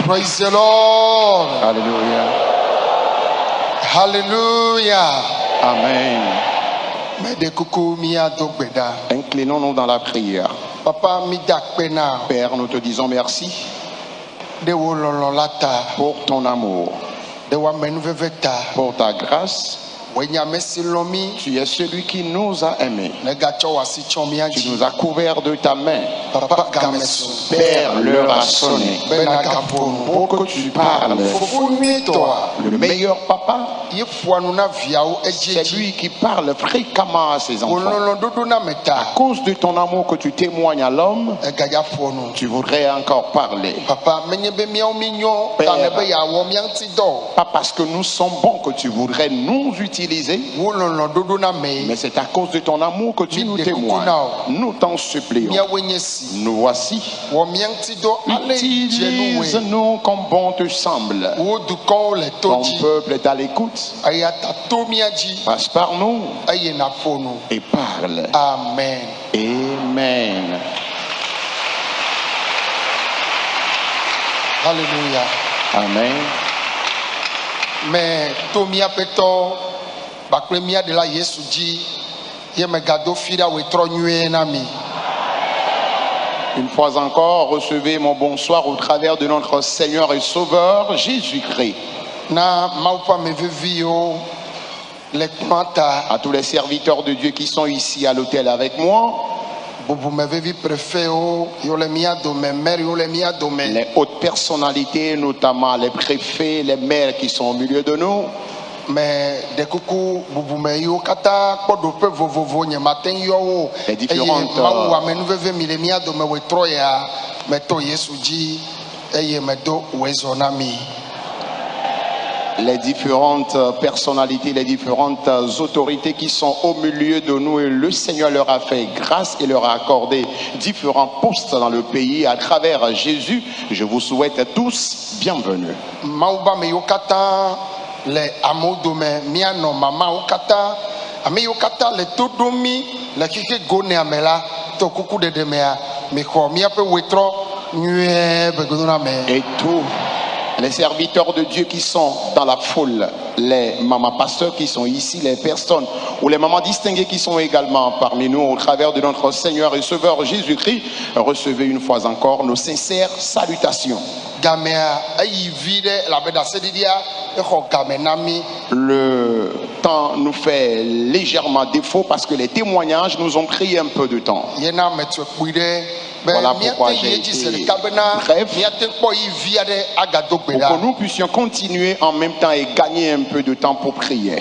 Praise the Lord. Alléluia. Hallelujah. Amen. Papa, Inclinons-nous dans la prière. Père, nous te disons merci pour ton amour, pour ta grâce. Tu es celui qui nous a aimés. Tu nous as couverts de ta main. Père, l'heure a sonné pour que tu parles. Le meilleur papa, c'est lui qui parle fréquemment à ses enfants. À cause de ton amour que tu témoignes à l'homme, tu voudrais encore parler. Père, pas parce que nous sommes bons que tu voudrais nous utiliser, mais c'est à cause de ton amour que tu nous témoignes. Nous t'en supplions. Nous voici. Utilise-nous comme bon te semble. Ton peuple est à l'écoute. Passe par nous et parle. Amen. Amen. Alléluia. Amen. Mais Tomia Peto, Bakremia de la Yesuji, Yemegado Fida Wetronyue Nami. Une fois encore, recevez mon bonsoir au travers de notre Seigneur et Sauveur Jésus-Christ. Na Maupa Mevevio, les Mata. À tous les serviteurs de Dieu qui sont ici à l'hôtel avec moi. Les hautes personnalités, notamment les préfets, les maires qui sont au milieu de nous. Mais des coucou bouboumeyo kata kodo pe vovovo nyematen yo les différentes mawu amenuveve milenia do me wetroya meto Yesuji eye medo wezonami. Les différentes personnalités, les différentes autorités qui sont au milieu de nous, et le Seigneur leur a fait grâce et leur a accordé différents postes dans le pays à travers Jésus. Je vous souhaite tous bienvenue. Mauba meyokata les amodome miano mama okata ameyokata les todomi la kike gone amela to kuku de demea me ko mi ape wetro nyue begodona me. Et tout les serviteurs de Dieu qui sont dans la foule, les mamans pasteurs qui sont ici, les personnes ou les mamans distinguées qui sont également parmi nous au travers de notre Seigneur et Sauveur Jésus-Christ, recevez une fois encore nos sincères salutations. Le temps nous fait légèrement défaut parce que les témoignages nous ont pris un peu de temps. Voilà pourquoi j'ai été bref, pour que nous puissions continuer en même temps et gagner un peu de temps pour prier.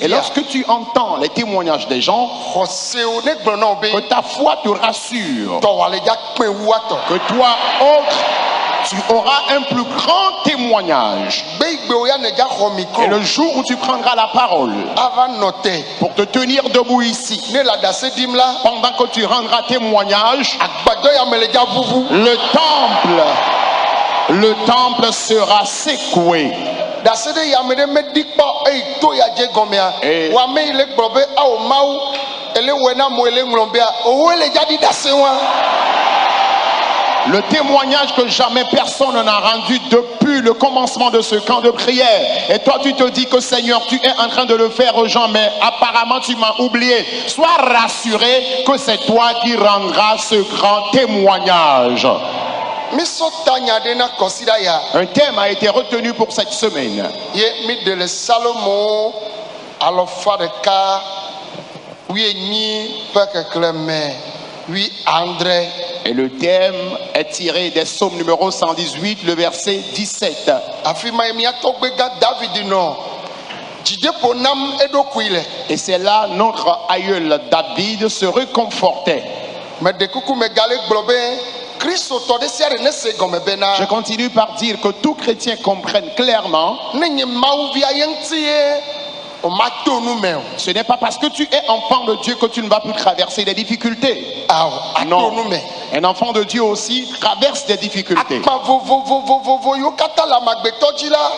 Et lorsque tu entends les témoignages des gens, que ta foi te rassure, que toi, autre, tu auras un plus grand témoignage. Et le jour où tu prendras la parole pour te tenir debout ici, pendant que tu rendras témoignage, le temple sera secoué. Et le témoignage que jamais personne n'a rendu depuis le commencement de ce camp de prière. Et toi tu te dis que Seigneur tu es en train de le faire aux gens, mais apparemment tu m'as oublié. Sois rassuré que c'est toi qui rendras ce grand témoignage. Un thème a été retenu pour cette semaine. Et le thème est tiré des psaumes numéro 118, le verset 17. Et c'est là notre aïeul David se réconfortait. Je continue par dire que tout chrétien comprenne clairement. Ce n'est pas parce que tu es enfant de Dieu que tu ne vas plus traverser des difficultés. Non. Un enfant de Dieu aussi traverse des difficultés.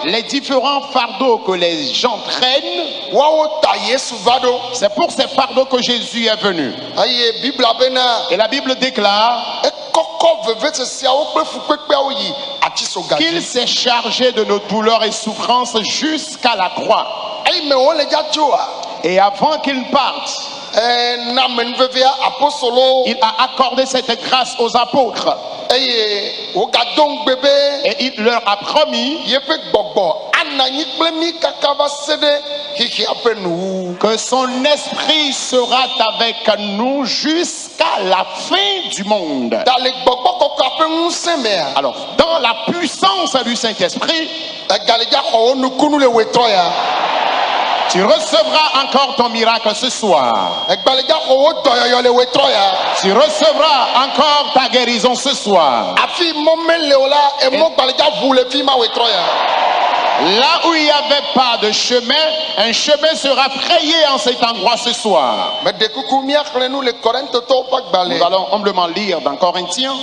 Les différents fardeaux que les gens traînent, c'est pour ces fardeaux que Jésus est venu. Et la Bible déclare qu'il s'est chargé de nos douleurs et souffrances jusqu'à la croix. Et avant qu'il parte, il a accordé cette grâce aux apôtres. Et il leur a promis que son esprit sera avec nous jusqu'à la fin du monde. Alors, dans la puissance du Saint-Esprit, tu recevras encore ton miracle ce soir. Tu recevras encore ta guérison ce soir. Là où il n'y avait pas de chemin, un chemin sera frayé en cet endroit ce soir. Nous allons humblement lire dans Corinthiens.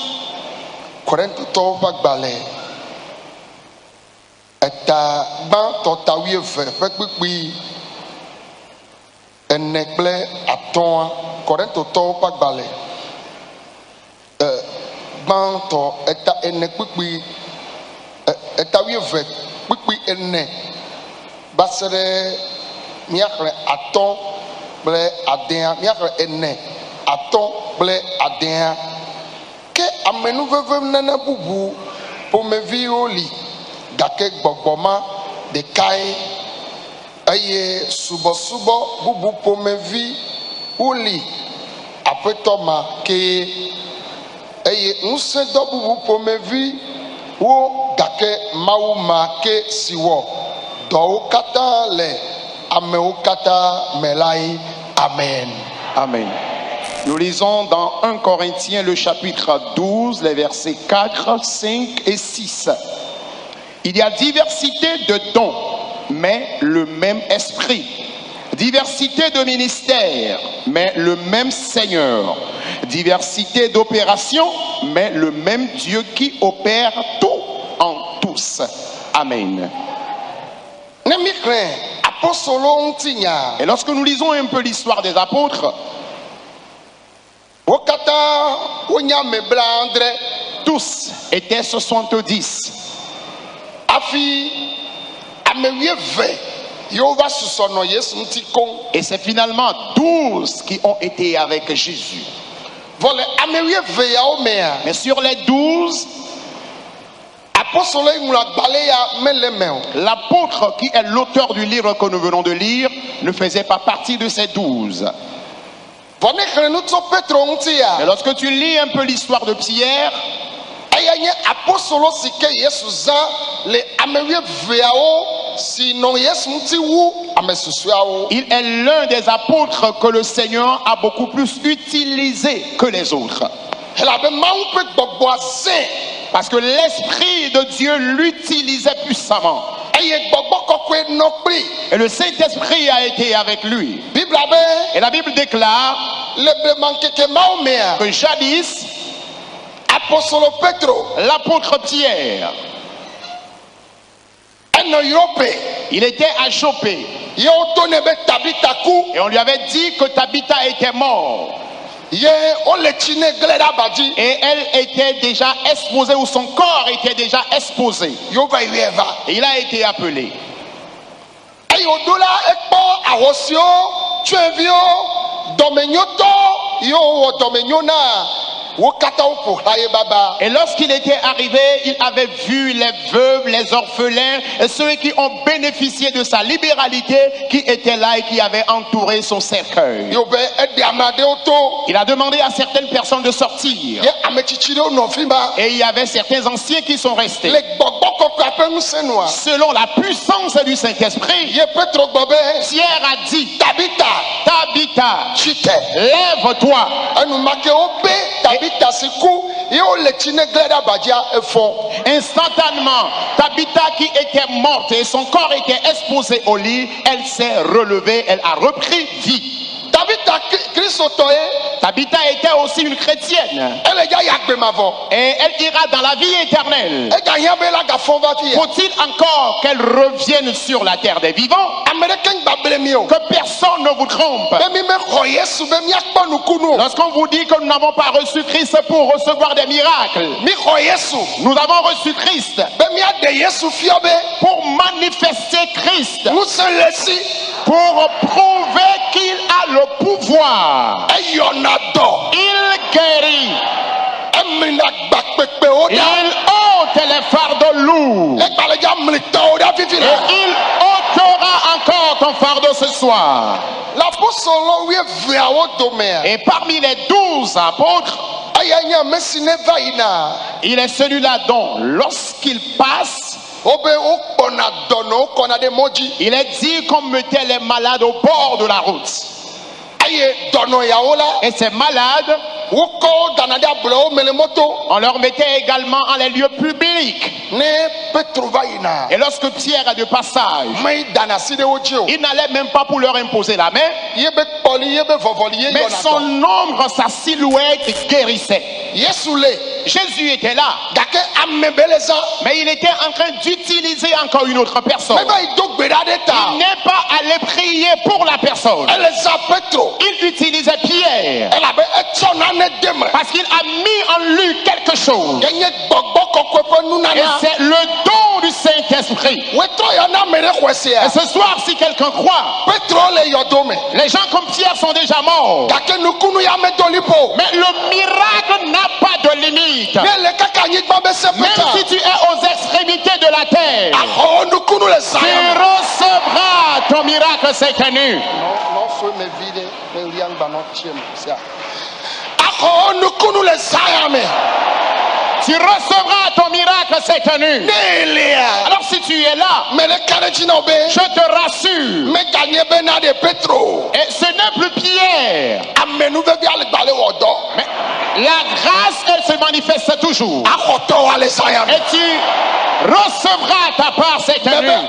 Gake gbogboma de kai eye subo bubu pomevi uli apetoma ke eye nse do bubu pomevi wo gake mauma ke siwo do kata le ameu kata melai. Amen. Amen. Nous lisons dans 1 Corinthiens le chapitre 12 les versets 4, 5 et 6. Il y a diversité de dons, mais le même esprit. Diversité de ministères, mais le même Seigneur. Diversité d'opérations, mais le même Dieu qui opère tout en tous. Amen. Et lorsque nous lisons un peu l'histoire des apôtres, tous étaient 70. Et c'est finalement 12 qui ont été avec Jésus. Mais sur les 12, l'apôtre qui est l'auteur du livre que nous venons de lire ne faisait pas partie de ces 12. Et lorsque tu lis un peu l'histoire de Pierre, il est l'un des apôtres que le Seigneur a beaucoup plus utilisé que les autres. Parce que l'Esprit de Dieu l'utilisait puissamment. Et le Saint-Esprit a été avec lui. Et la Bible déclare que jadis, l'apôtre Pierre, il était à Joppé. Et on lui avait dit que Tabitha était morte. Et elle était déjà exposée, ou son corps était déjà exposé. Et il a été appelé. Et lorsqu'il était arrivé, il avait vu les veuves, les orphelins, et ceux qui ont bénéficié de sa libéralité, qui étaient là et qui avaient entouré son cercueil. Il a demandé à certaines personnes de sortir. Et il y avait certains anciens qui sont restés. Selon la puissance du Saint-Esprit, Pierre a dit: Tabitha, lève-toi. Instantanément, Tabitha qui était morte et son corps était exposé au lit, elle s'est relevée, elle a repris vie. Tabitha était aussi une chrétienne. Et elle ira dans la vie éternelle. Faut-il encore qu'elle revienne sur la terre des vivants? Que personne ne vous trompe. Lorsqu'on vous dit que nous n'avons pas reçu Christ pour recevoir des miracles, nous avons reçu Christ pour manifester Christ, pour prouver qu'il a le pouvoir. Il guérit. Il ôte les fardeaux lourds. Et il ôtera encore ton fardeau ce soir. Et parmi les 12 apôtres, il est celui-là dont, lorsqu'il passe, il est dit qu'on mettait les malades au bord de la route. Et ces malades, on leur mettait également en les lieux publics. Et lorsque Pierre est de passage, il n'allait même pas pour leur imposer la main, mais son ombre, sa silhouette guérissait. Jésus était là, mais il était en train d'utiliser encore une autre personne. Il n'est pas allé prier pour la personne. Il utilisait Pierre parce qu'il a mis en lui quelque chose. Et c'est le don du Saint-Esprit. Et ce soir, si quelqu'un croit, les gens comme Pierre sont déjà morts. Mais le miracle n'a pas de limite. Même si tu es aux extrémités de la terre, tu recevras ton miracle cette nuit. Tu recevras ton miracle cette nuit. Alors si tu es là, je te rassure, et ce n'est plus Pierre, mais la grâce, elle se manifeste toujours. Et tu recevras ta part cette nuit.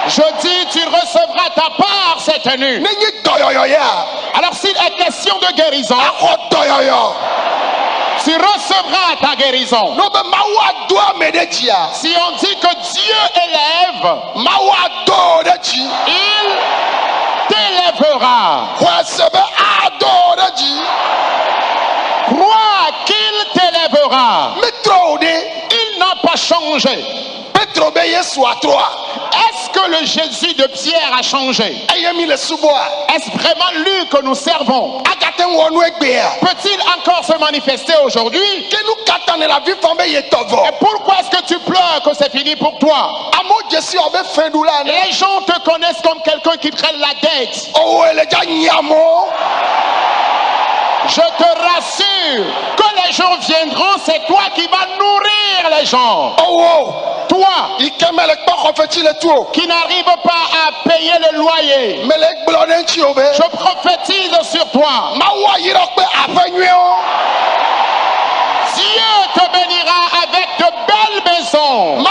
Je dis, tu recevras ta part cette nuit. Alors s'il est question de guérison, tu recevras ta guérison. Si on dit que Dieu élève, il t'élèvera. Crois qu'il t'élèvera. Il n'a pas changé. Est-ce que le Jésus de Pierre a changé? Est-ce vraiment lui que nous servons? Peut-il encore se manifester aujourd'hui? Et pourquoi est-ce que tu pleures que c'est fini pour toi? Les gens te connaissent comme quelqu'un qui traîne la dette. Je te rassure que les gens viendront, c'est toi qui vas nourrir les gens. Toi qui n'arrive pas à payer le loyer, je prophétise sur toi. Dieu te bénira avec de belles maisons.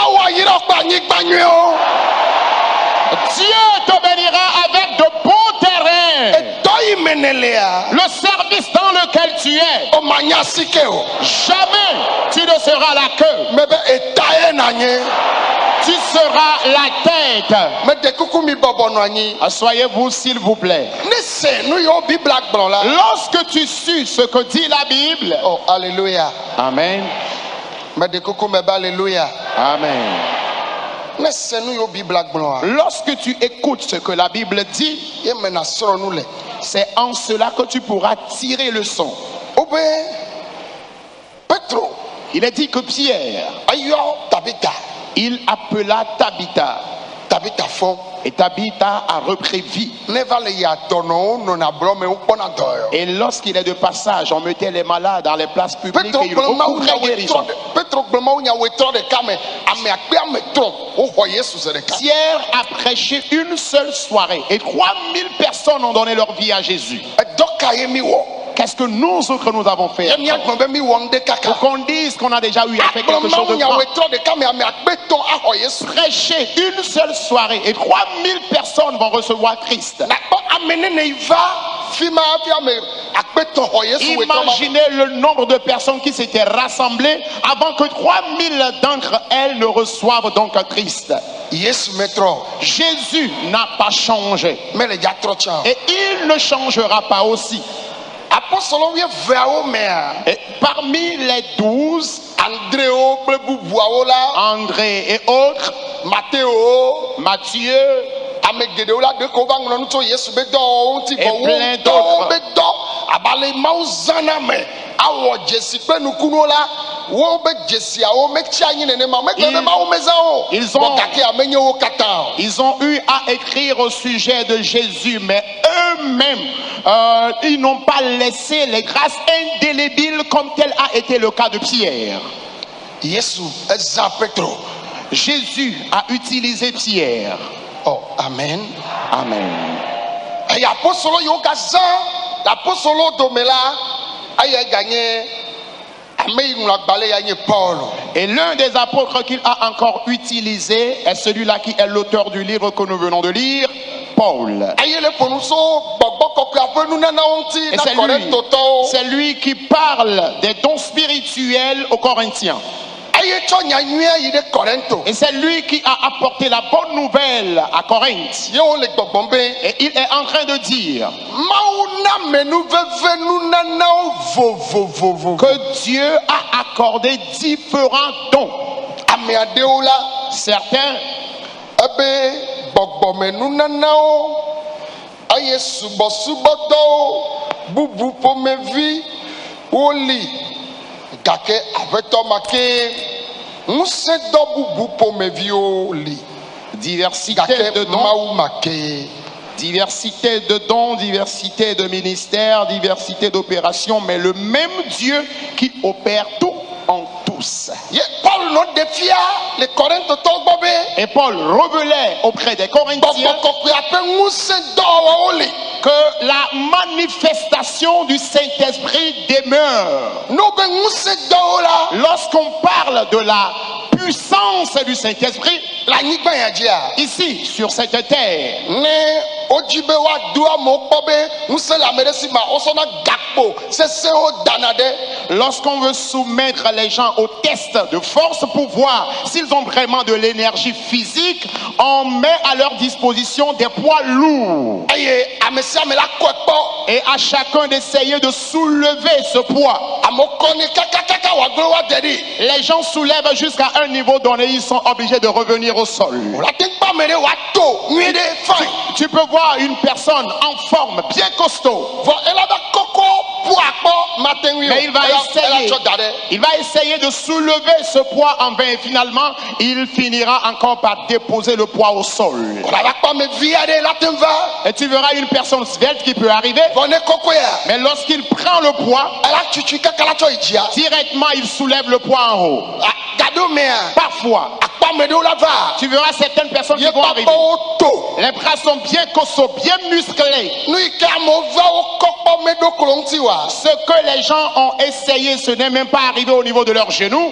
Dieu te bénira avec de beaux terrains. Le service dans lequel tu es, jamais tu ne seras la queue. Tu seras la tête. Asseyez-vous s'il vous plaît. Lorsque tu suis ce que dit la Bible, oh alléluia, amen, alléluia, amen. Lorsque tu écoutes ce que la Bible dit, c'est en cela que tu pourras tirer le son. Il est dit que Pierre, il appela Tabitha. Et Tabitha a repris vie. Et lorsqu'il est de passage, on mettait les malades dans les places publiques et il recouvrait guérison. Pierre a prêché une seule soirée et 3000 personnes ont donné leur vie à Jésus. qu'est-ce que nous autres nous avons fait? Pour qu'on dise qu'on a déjà eu à faire quelque chose de grand. Prêcher une seule soirée et 3000 personnes vont recevoir Christ. Imaginez le nombre de personnes qui s'étaient rassemblées avant que 3000 d'entre elles ne reçoivent donc Christ. Jésus n'a pas changé. Et il ne changera pas aussi. Et parmi les 12, André et autres, Matthieu, et plein d'autres. Ils ont eu à écrire au sujet de Jésus, mais eux-mêmes, ils n'ont pas laissé les traces indélébiles comme tel a été le cas de Pierre. Jésus a utilisé Pierre. Oh, amen. Amen. Et l'un des apôtres qu'il a encore utilisé est celui-là qui est l'auteur du livre que nous venons de lire, Paul. Et c'est lui qui parle des dons spirituels aux Corinthiens. Et c'est lui qui a apporté la bonne nouvelle à Corinthe. Et il est en train de dire que Dieu a accordé différents dons. Certains diversité de dons, diversité de ministères, diversité d'opérations, mais le même Dieu qui opère tout en tous. Et Paul révélait auprès des Corinthiens que la manifestation du Saint-Esprit demeure. Lorsqu'on parle de la puissance du Saint-Esprit, ici sur cette terre, lorsqu'on veut soumettre les gens au test de force pour voir s'ils ont vraiment de l'énergie physique, on met à leur disposition des poids lourds. Et à chacun d'essayer de soulever ce poids. Les gens soulèvent jusqu'à un niveau donné, ils sont obligés de revenir au sol. Tu peux voir une personne en forme, bien costaud, mais il va essayer de soulever ce poids en vain et finalement il finira encore par déposer le poids au sol. Et tu verras une personne svelte qui peut arriver, mais lorsqu'il prend le poids, directement il soulève le poids en haut. Parfois tu verras certaines personnes qui vont arriver, les bras sont bien costauds, bien musclés. Ce que les gens ont essayé, ce n'est même pas arrivé au niveau de leurs genoux.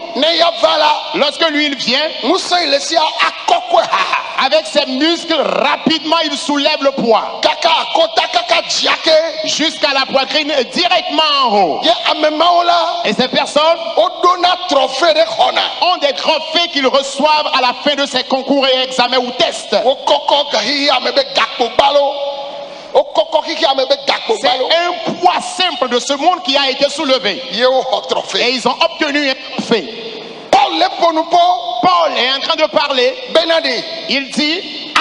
Lorsque lui il vient, avec ses muscles, rapidement il soulève le poids jusqu'à la poitrine, directement en haut. Et ces personnes ont des trophées qu'ils reçoivent à la fin de ces concours et examens ou tests. C'est un poids simple de ce monde qui a été soulevé. Et ils ont obtenu un trophée. Paul est en train de parler. Il dit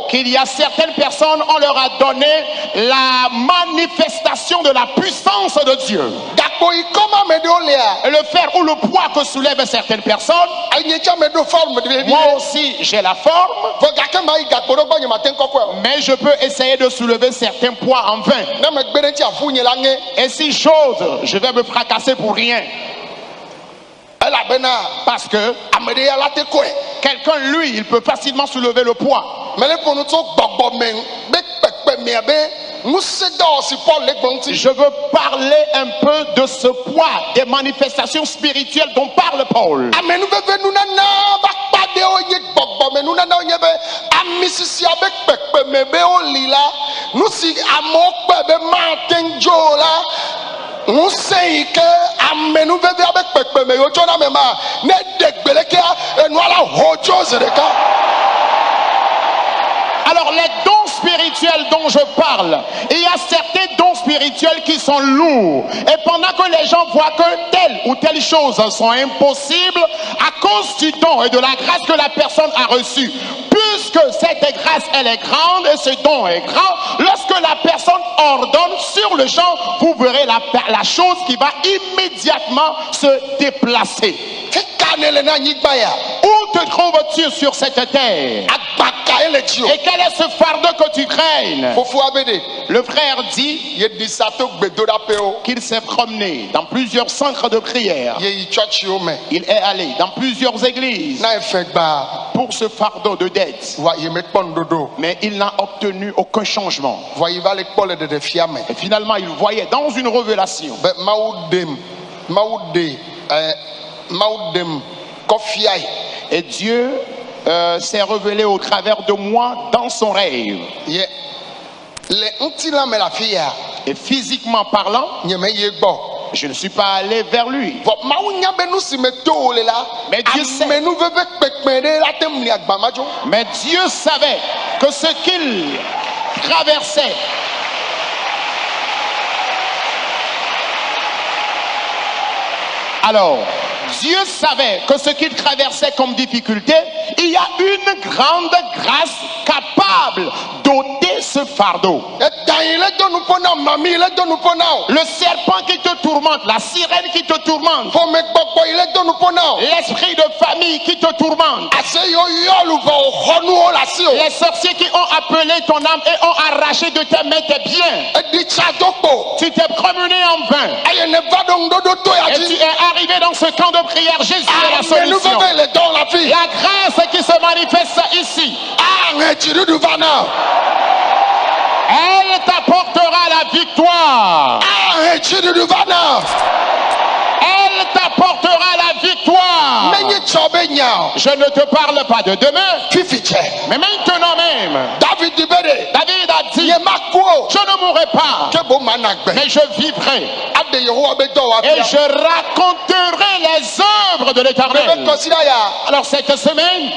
qu'il y a certaines personnes, on leur a donné la manifestation de la puissance de Dieu. Et le fer ou le poids que soulèvent certaines personnes, moi aussi j'ai la forme, mais je peux essayer de soulever certains poids en vain. Et si j'ose, je vais me fracasser pour rien. Parce que quelqu'un, lui, il peut facilement soulever le poids. Je veux parler un peu de ce poids des manifestations spirituelles dont parle Paul. Alors les dons spirituels dont je parle, il y a certains dons spirituels qui sont lourds. Et pendant que les gens voient que telle ou telle chose sont impossibles, à cause du don et de la grâce que la personne a reçue, puisque cette grâce elle est grande et ce don est grand, lorsque la personne ordonne sur le champ, vous verrez la chose qui va immédiatement se déplacer. Où te trouves-tu sur cette terre? Et quel est ce fardeau que tu craignes? Le frère dit qu'il s'est promené dans plusieurs centres de prière. Il est allé dans plusieurs églises pour ce fardeau de dette. Mais il n'a obtenu aucun changement. Et finalement, il voyait dans une révélation. Et Dieu s'est révélé au travers de moi dans son rêve. Et physiquement parlant, je ne suis pas allé vers lui. Mais Dieu savait que ce qu'il traversait alors, Dieu savait que ce qu'il traversait comme difficulté, il y a une grande grâce capable d'ôter ce fardeau. Le serpent qui te tourmente, la sirène qui te tourmente, l'esprit de famille qui te tourmente, les sorciers qui ont appelé ton âme et ont arraché de tes mains tes biens. Tu t'es promené en vain. Et tu es arrivé dans ce camp de prière. Jésus est la solution. La grâce qui se manifeste ici, elle t'apportera la victoire. Elle t'apportera la victoire. Je ne te parle pas de demain, mais maintenant même, David a dit, je ne mourrai pas, mais je vivrai et je raconterai les œuvres de l'Éternel. Alors cette semaine,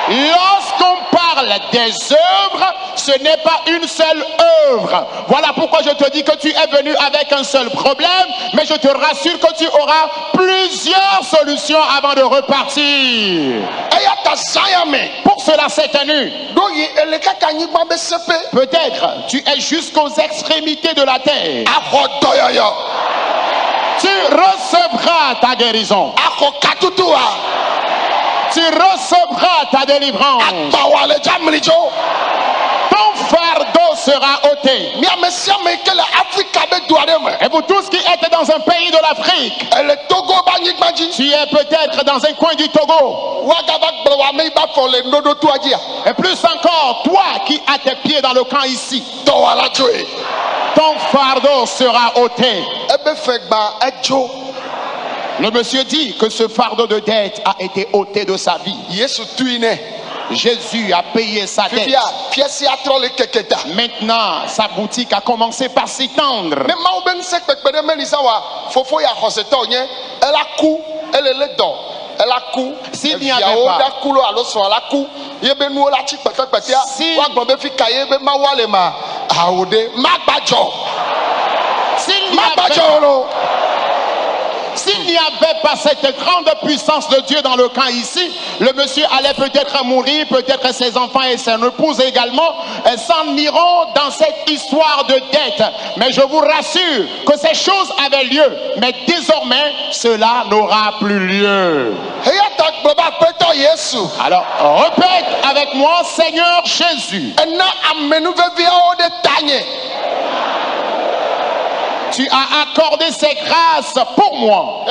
lorsqu'on parle des œuvres, ce n'est pas une seule œuvre. Voilà pourquoi je te dis que tu es venu avec un seul problème, mais je te rassure que tu auras plusieurs solutions avant de repartir. Pour cela, cette nuit, peut-être tu es jusqu'aux extrémités de la terre. Tu recevras ta guérison. Tu recevras ta délivrance. Ton fardeau sera ôté. Et vous tous qui êtes dans un pays de l'Afrique, tu es peut-être dans un coin du Togo. Et plus encore, toi qui as tes pieds dans le camp ici, ton fardeau sera ôté. Le monsieur dit que ce fardeau de dette a été ôté de sa vie. Jésus a payé sa dette. Maintenant, sa boutique a commencé par s'étendre. S'il n'y avait S'il n'y avait pas cette grande puissance de Dieu dans le camp ici, le monsieur allait peut-être mourir, peut-être ses enfants et son épouse également s'en iront dans cette histoire de dette. Mais je vous rassure que ces choses avaient lieu, mais désormais cela n'aura plus lieu. Alors répète avec moi, Seigneur Jésus, tu as accordé ces grâces pour moi.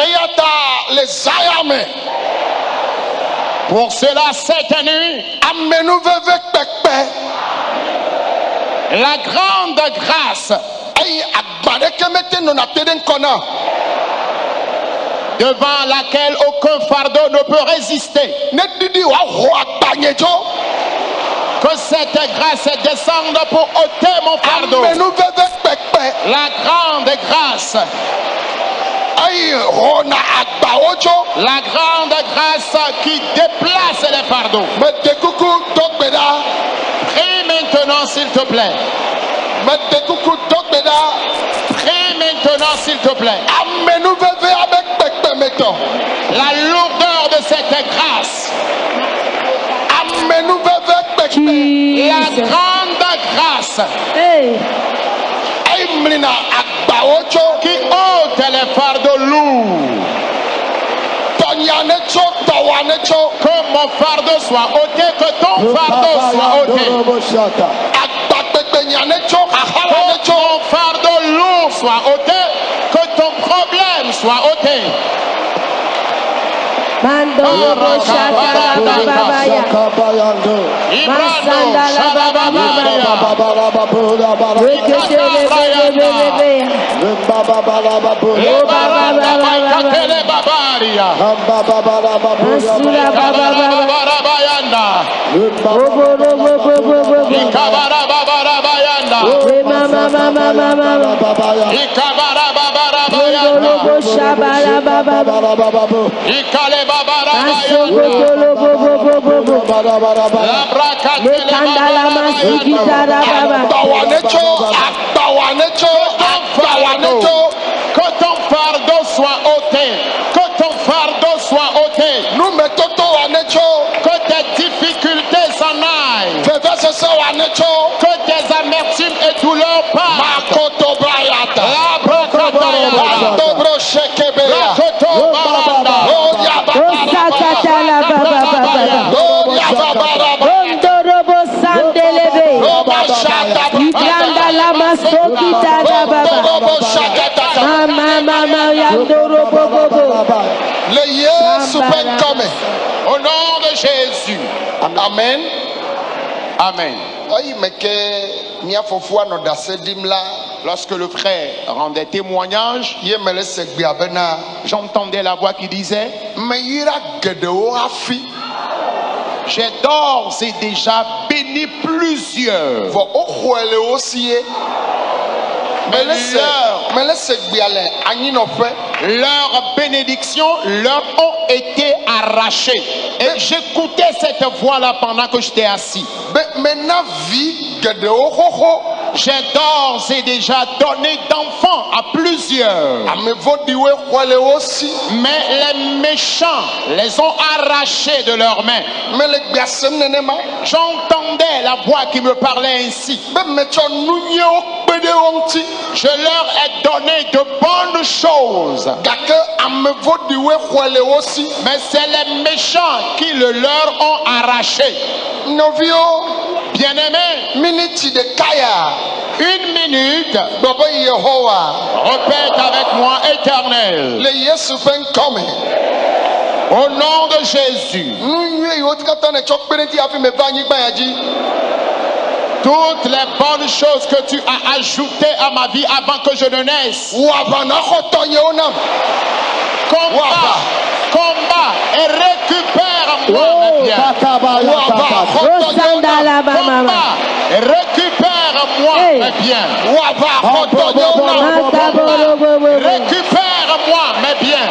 Pour cela, cette nuit, la grande grâce devant laquelle aucun fardeau ne peut résister, que cette grâce descende pour ôter mon fardeau. La grande grâce. La grande grâce qui déplace les fardeaux. Prie maintenant s'il te plaît. Prie maintenant s'il te plaît. La lourdeur de cette grâce. La grande grâce. Qui ôte les fardeaux lourds. Que mon fardeau soit ôté, que ton fardeau soit ôté. Que ton fardeau lourd soit ôté, que ton problème soit ôté. Que ton fardeau soit ôté, que ton fardeau soit ôté, que tes difficultés s'en aillent, que tes amertumes et douleurs partent. Au nom de Jésus. Amen. Amen. Lorsque le frère rendait témoignage, j'entendais la voix qui disait: j'ai d'ores et déjà béni plusieurs. Mais leurs bénédictions leur ont été arrachées. Et j'écoutais cette voix-là pendant que j'étais assis. J'ai d'ores et déjà donné d'enfants à plusieurs. Mais les méchants les ont arrachés de leurs mains. J'entendais la voix qui me parlait ainsi: je leur ai donné de bonnes choses. Mais c'est les méchants qui le leur ont arraché. Bien-aimés, une minute, répète avec moi: Éternel, au nom de Jésus, toutes les bonnes choses que tu as ajoutées à ma vie avant que je ne naisse, combat et récupère-moi mes biens. Combat et récupère-moi mes biens. Récupère-moi mes biens.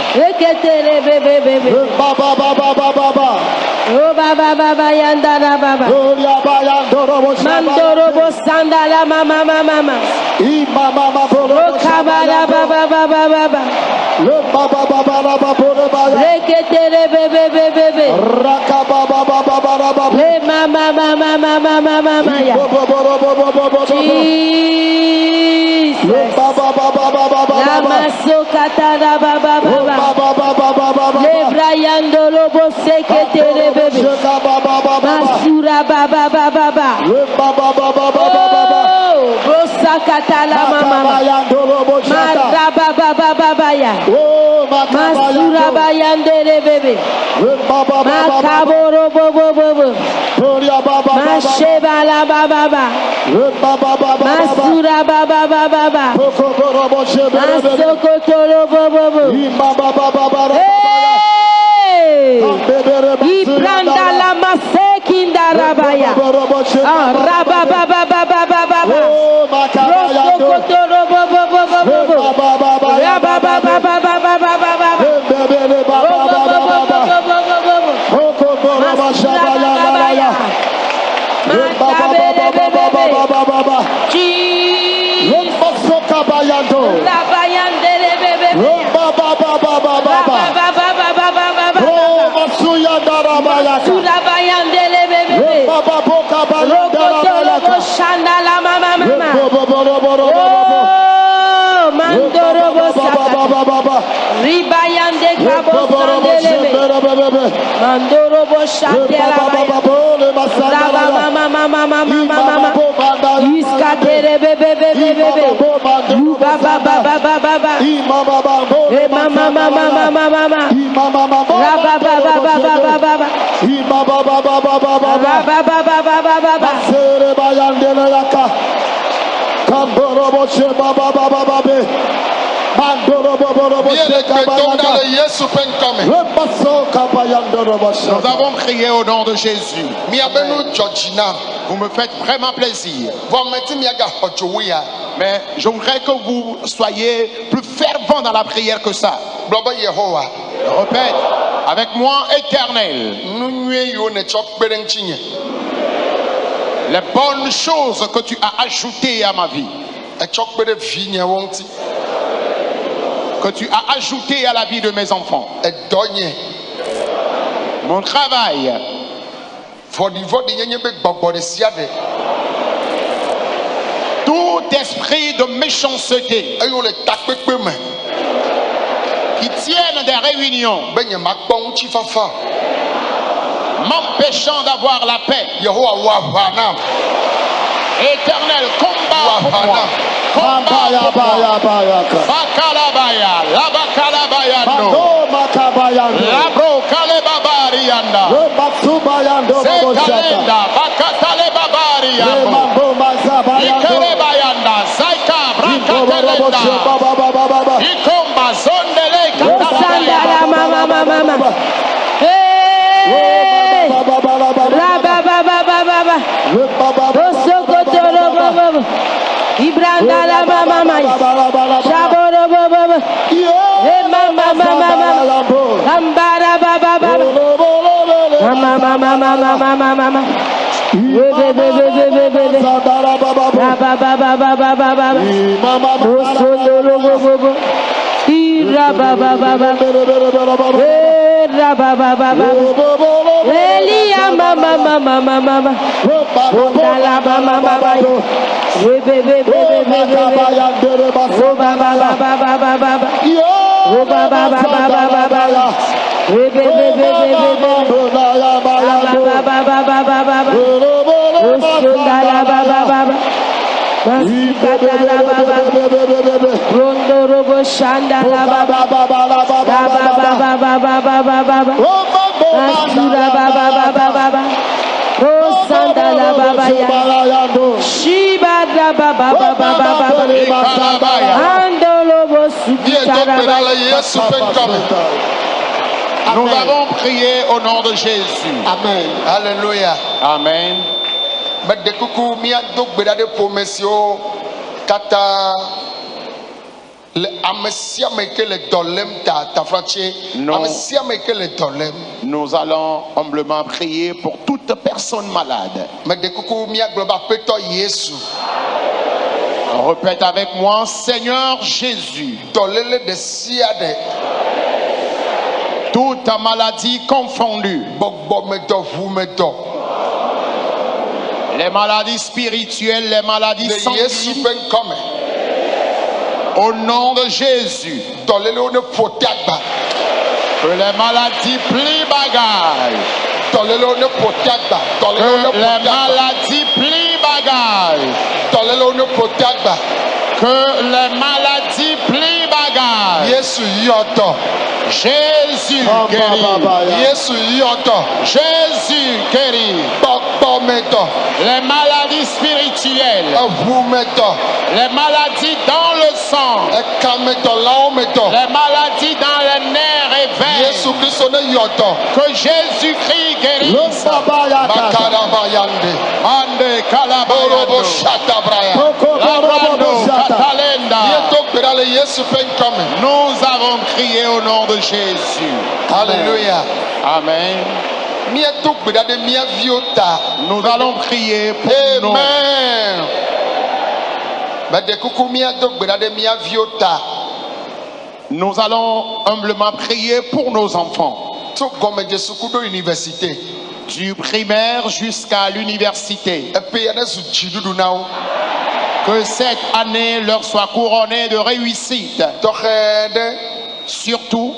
Nous avons prié au nom de Jésus. Vous me faites vraiment plaisir. Mais je voudrais que vous soyez plus fervents dans la prière que ça. Répète avec moi, Éternel. Les bonnes choses que tu as ajoutées à ma vie, que tu as ajoutées à la vie de mes enfants, mon travail, tout esprit de méchanceté qui tiennent des réunions m'empêchant d'avoir la paix. Éternel, combat pour moi. Combat pour moi. Bakalabaya, la bakalabaya no. La bro kalebabarianda. Zekalenda, bakatale babarianda. Ikelebayanda, zaika brakatelenda. Ikomba zondele katabaya. Mama. Ibranda la mama, Shaboro baba, mama, Nous avons prié au nom de Jésus. Amen. Alléluia. Amen. Nous allons humblement prier pour toute personne malade. Répète avec moi, Seigneur Jésus. Toute maladie confondue. Les maladies spirituelles, les maladies sanguines. Au nom de Jésus. Que les maladies plient bagaille. Que les maladies plient bagaille. Que les maladies plient bagaille. Jésus guérit. Jésus guérit. Les maladies spirituelles. Les maladies dans le sang. Les maladies dans les nerfs et veines. Que Jésus-Christ guérisse. Nous avons crié au nom de Jésus. Alléluia. Amen. Nous allons prier pour nous. Nous allons humblement prier pour nos enfants. Du primaire jusqu'à l'université. Que cette année leur soit couronnée de réussite. Surtout,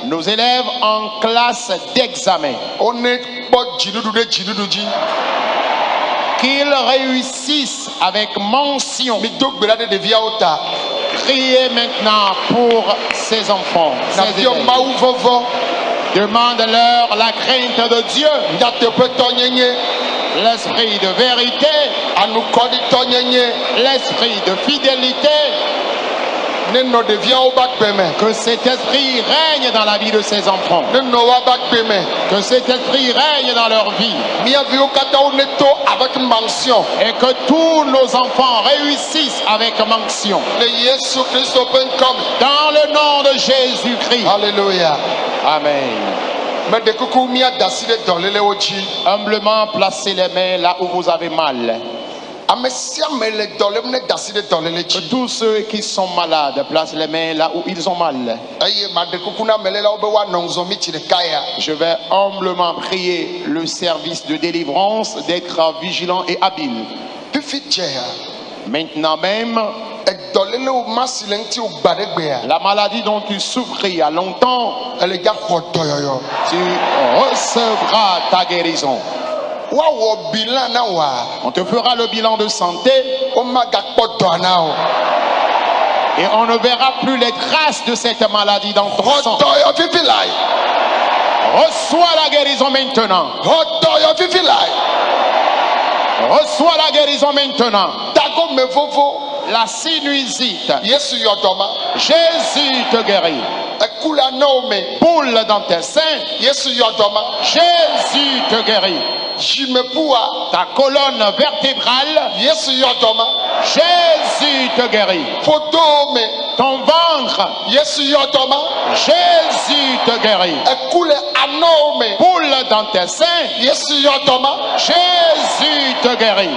nos élèves en classe d'examen. Qu'ils réussissent avec mention. Priez maintenant pour ces enfants. Demande-leur la crainte de Dieu. L'esprit de vérité. L'esprit de fidélité. Que cet esprit règne dans la vie de ces enfants. Que cet esprit règne dans leur vie. Et que tous nos enfants réussissent avec mention. Dans le nom de Jésus-Christ. Alléluia. Amen. Humblement placez les mains là où vous avez mal. Que tous ceux qui sont malades placent les mains là où ils ont mal. Je vais humblement prier le service de délivrance d'être vigilant et habile. Maintenant même, la maladie dont tu souffres il y a longtemps, tu recevras ta guérison. On te fera le bilan de santé et on ne verra plus les traces de cette maladie dans ton sang. Reçois la guérison maintenant. Reçois la guérison maintenant. La sinusite. Jésus te guérit. Boule dans tes seins. Jésus te guérit. Ta colonne vertébrale. Jésus te guérit. Ton ventre. Jésus te guérit. Boule dans tes seins. Jésus te guérit.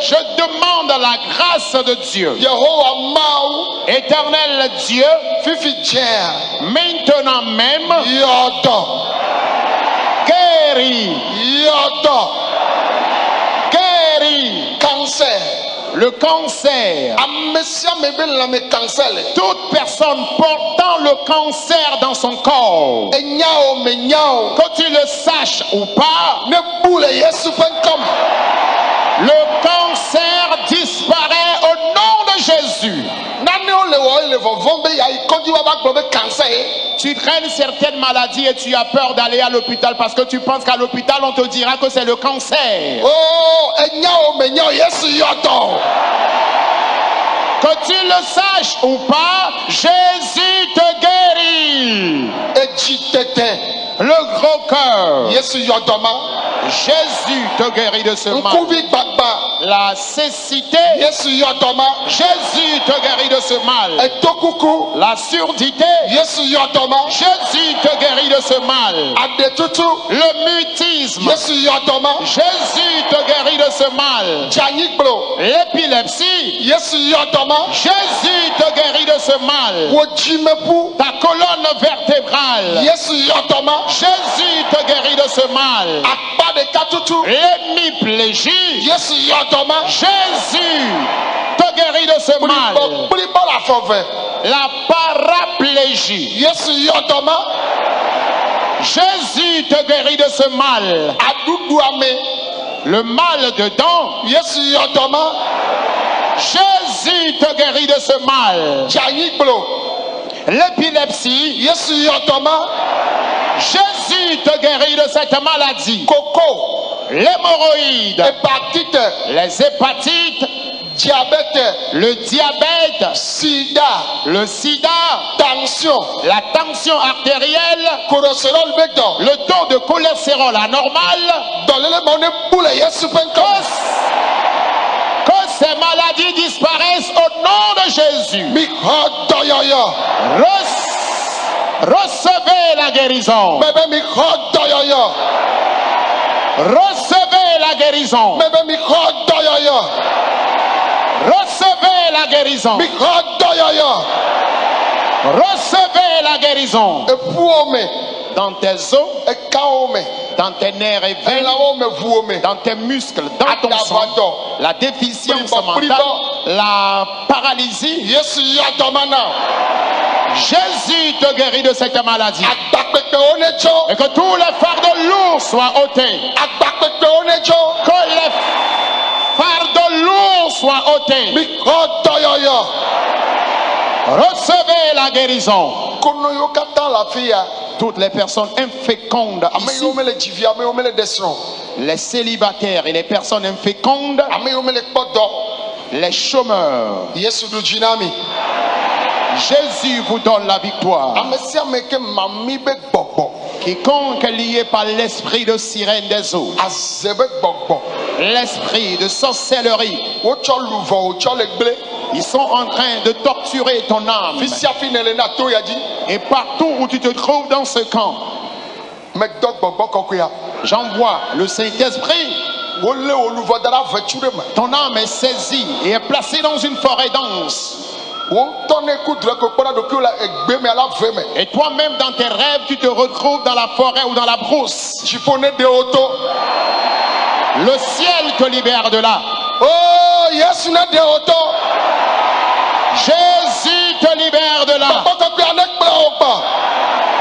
Je demande la grâce de Dieu. Éternel Dieu, maintenant même, guéris. Guéris. Cancer. Le cancer. Toute personne portant le cancer dans son corps, que tu le saches ou pas, le cancer disparaît au nom de Jésus. Tu traînes certaines maladies et tu as peur d'aller à l'hôpital parce que tu penses qu'à l'hôpital on te dira que c'est le cancer. Que tu le saches ou pas, Jésus te guérit. Le gros cœur. Jésus te guérit de ce mal. La cécité. Jésus te guérit de ce mal. La surdité. Jésus te guérit de ce mal. Le mutisme. Jésus te guérit de ce mal. L'épilepsie. Jésus te guérit de ce mal. Ta colonne vertébrale. Jésus te guérit de ce mal. L'hémiplégie. Jésus te guérit de ce mal. La paraplégie. Jésus te guérit de ce mal. Le mal de dents. Jésus te guérit de ce mal. L'épilepsie. Jésus te guérit de cette maladie. L'hémorroïde. Les hépatites. Le diabète, le sida, la tension artérielle, le taux de cholestérol anormal, que ces maladies disparaissent au nom de Jésus. Recevez la guérison. Recevez la guérison. Recevez la guérison. Recevez la guérison. Dans tes os, dans tes nerfs et veines, dans tes muscles, dans ton sang, la déficience mentale, la paralysie. Jésus te guérit de cette maladie. Et que tous les fardeaux lourds soient ôtés. Que les fardeaux lourds soient ôtés. Recevez la guérison. Toutes les personnes infécondes ici, les célibataires et les personnes infécondes, les chômeurs, Jésus vous donne la victoire. Quiconque est lié par l'esprit de sirène des eaux, l'esprit de sorcellerie, ils sont en train de torturer ton âme. Et partout où tu te trouves dans ce camp, j'envoie le Saint-Esprit. Ton âme est saisie et est placée dans une forêt dense. Et toi-même dans tes rêves, tu te retrouves dans la forêt ou dans la brousse. Le ciel te libère de là. Jésus te libère de là.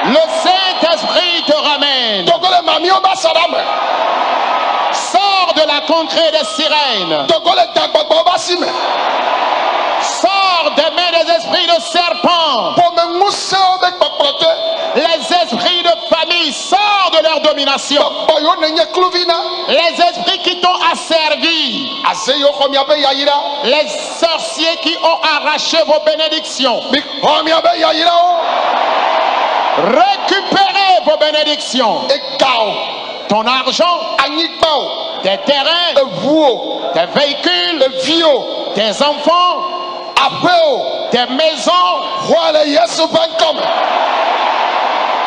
Le Saint-Esprit te ramène. Sors de la contrée des sirènes. Sors des mains des esprits de serpents. Les esprits de famille, sors de leur domination. Les esprits qui t'ont asservi. Les sorciers qui ont arraché vos bénédictions. Récupérez vos bénédictions. Ton argent, tes terrains, tes véhicules, tes enfants, tes maisons.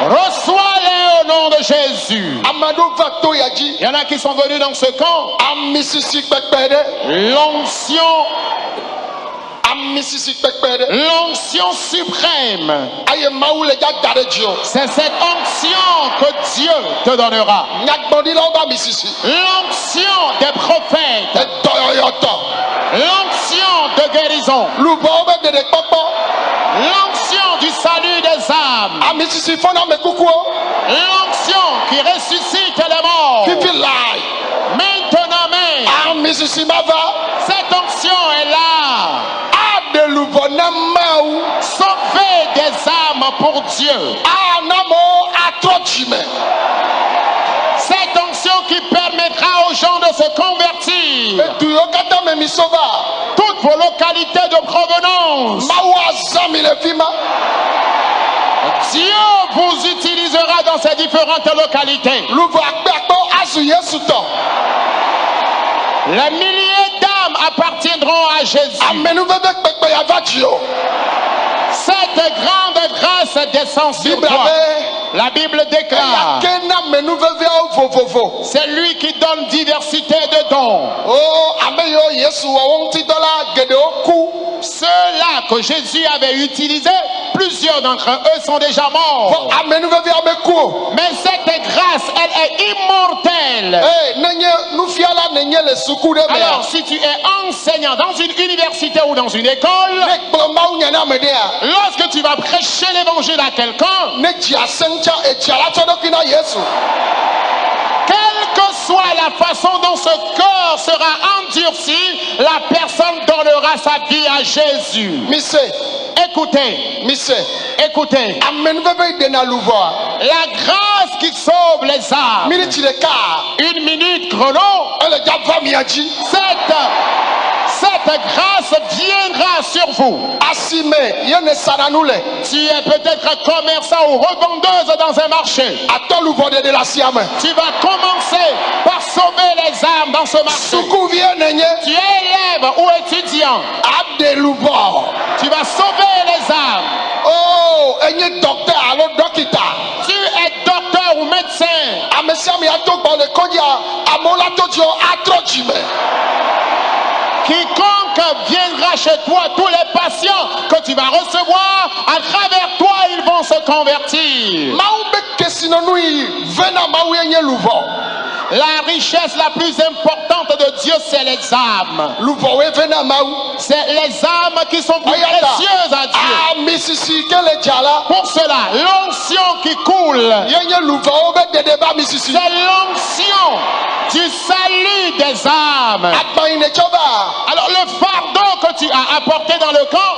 Reçois-les au nom de Jésus. Il y en a qui sont venus dans ce camp. L'onction suprême. C'est cette onction que Dieu te donnera. L'onction des prophètes. L'onction de guérison. L'onction du salut des âmes. L'onction qui ressuscite les morts. Maintenant même, cette onction est là. Sauver des âmes pour Dieu. Cette onction qui permettra aux gens de se convertir. Toutes vos localités de provenance, Dieu vous utilisera dans ces différentes localités. Les milliers d'âmes appartiendront à Jésus. Cette grande grâce descend sur toi. La Bible déclare, c'est lui qui donne diversité de dons. Ceux-là que Jésus avait utilisés, plusieurs d'entre eux sont déjà morts. Mais cette grâce, elle est immortelle. Alors, si tu es enseignant dans une université ou dans une école, lorsque tu vas prêcher l'évangile à quelqu'un, quelle que soit la façon dont ce cœur sera endurci, la personne donnera sa vie à Jésus. Écoutez, écoutez. La grâce qui sauve les âmes. Une minute chrono. Cette grâce viendra sur vous. Tu es peut-être commerçant ou revendeuse dans un marché. Tu vas commencer par sauver les âmes dans ce marché. Tu es élève ou étudiant. Tu vas sauver les âmes. Oh, tu es docteur ou médecin. Quiconque viendra chez toi, tous les patients que tu vas recevoir, à travers toi, ils vont se convertir. La richesse la plus importante de Dieu, c'est les âmes. C'est les âmes qui sont plus précieuses à Dieu. Pour cela, l'onction qui coule, c'est l'onction du salut des âmes. Alors le fardeau que tu as apporté dans le camp,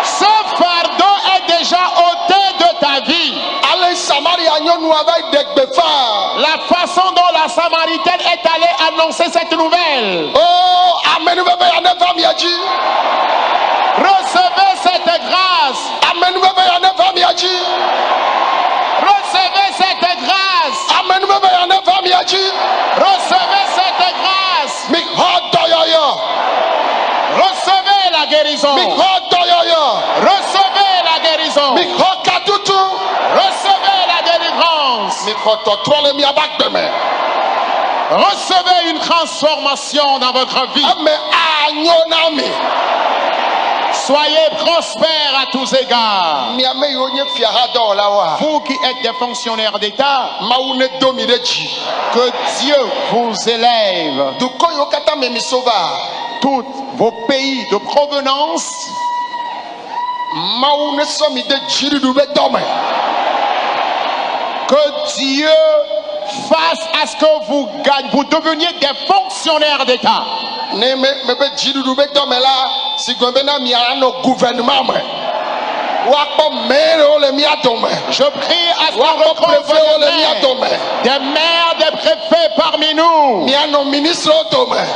ce fardeau est déjà ôté de ta vie. La façon dont la Samaritaine est allée annoncer cette nouvelle. Recevez cette grâce. Recevez cette grâce. Recevez cette grâce. Recevez la guérison. Recevez la guérison. Recevez la délivrance. Recevez une transformation dans votre vie. Soyez prospères à tous égards. Vous qui êtes des fonctionnaires d'État, que Dieu vous élève. Tous vos pays de provenance, que Dieu fasse à ce que vous deveniez des fonctionnaires d'État. Je prie à ce qu'on retrouve des maires, des préfets parmi nous.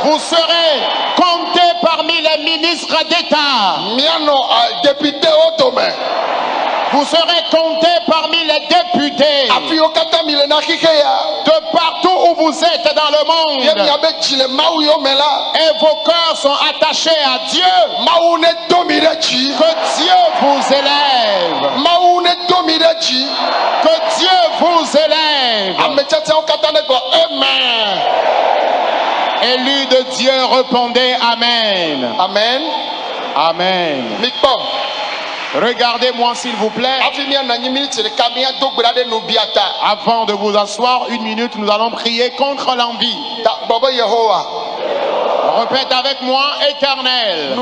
Vous serez comptés parmi les ministres d'État. Vous serez comptés parmi les députés. De partout où vous êtes dans le monde. Et vos cœurs sont attachés à Dieu. Que Dieu vous élève. Que Dieu vous élève. Élus de Dieu, répondez Amen. Amen. Amen. Regardez-moi s'il vous plaît. Avant de vous asseoir, une minute, nous allons prier contre l'envie. Répète avec moi, Éternel.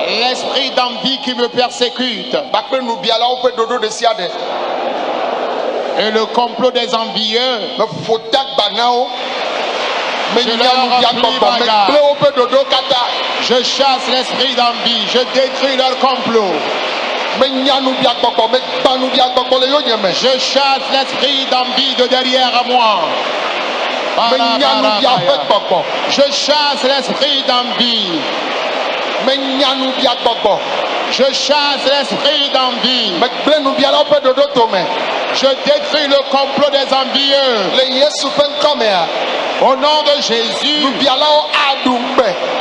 L'esprit d'envie qui me persécute. Et le complot des envieux. Je chasse l'esprit d'envie, je détruis leur complot. Je chasse l'esprit d'envie de derrière moi. Je chasse l'esprit d'envie. Je chasse l'esprit d'envie. Je détruis le complot des envieux. Au nom de Jésus,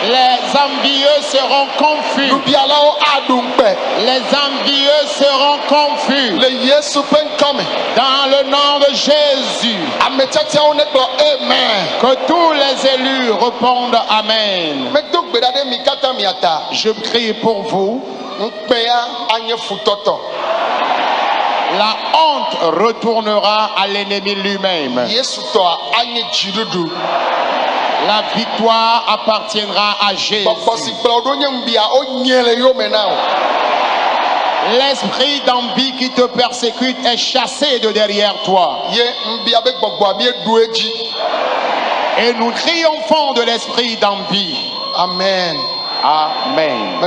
Les envieux seront confus. Les envieux seront confus. Dans le nom de Jésus. Que tous les élus répondent Amen. Je prie pour vous. La honte retournera à l'ennemi lui-même. La victoire appartiendra à Jésus. L'esprit d'envie qui te persécute est chassé de derrière toi. Et nous triomphons de l'esprit d'envie. Amen. Amen.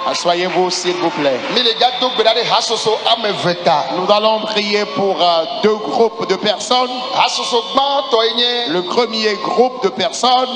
Asseyez-vous s'il vous plaît. Nous allons prier pour deux groupes de personnes. Le premier groupe de personnes,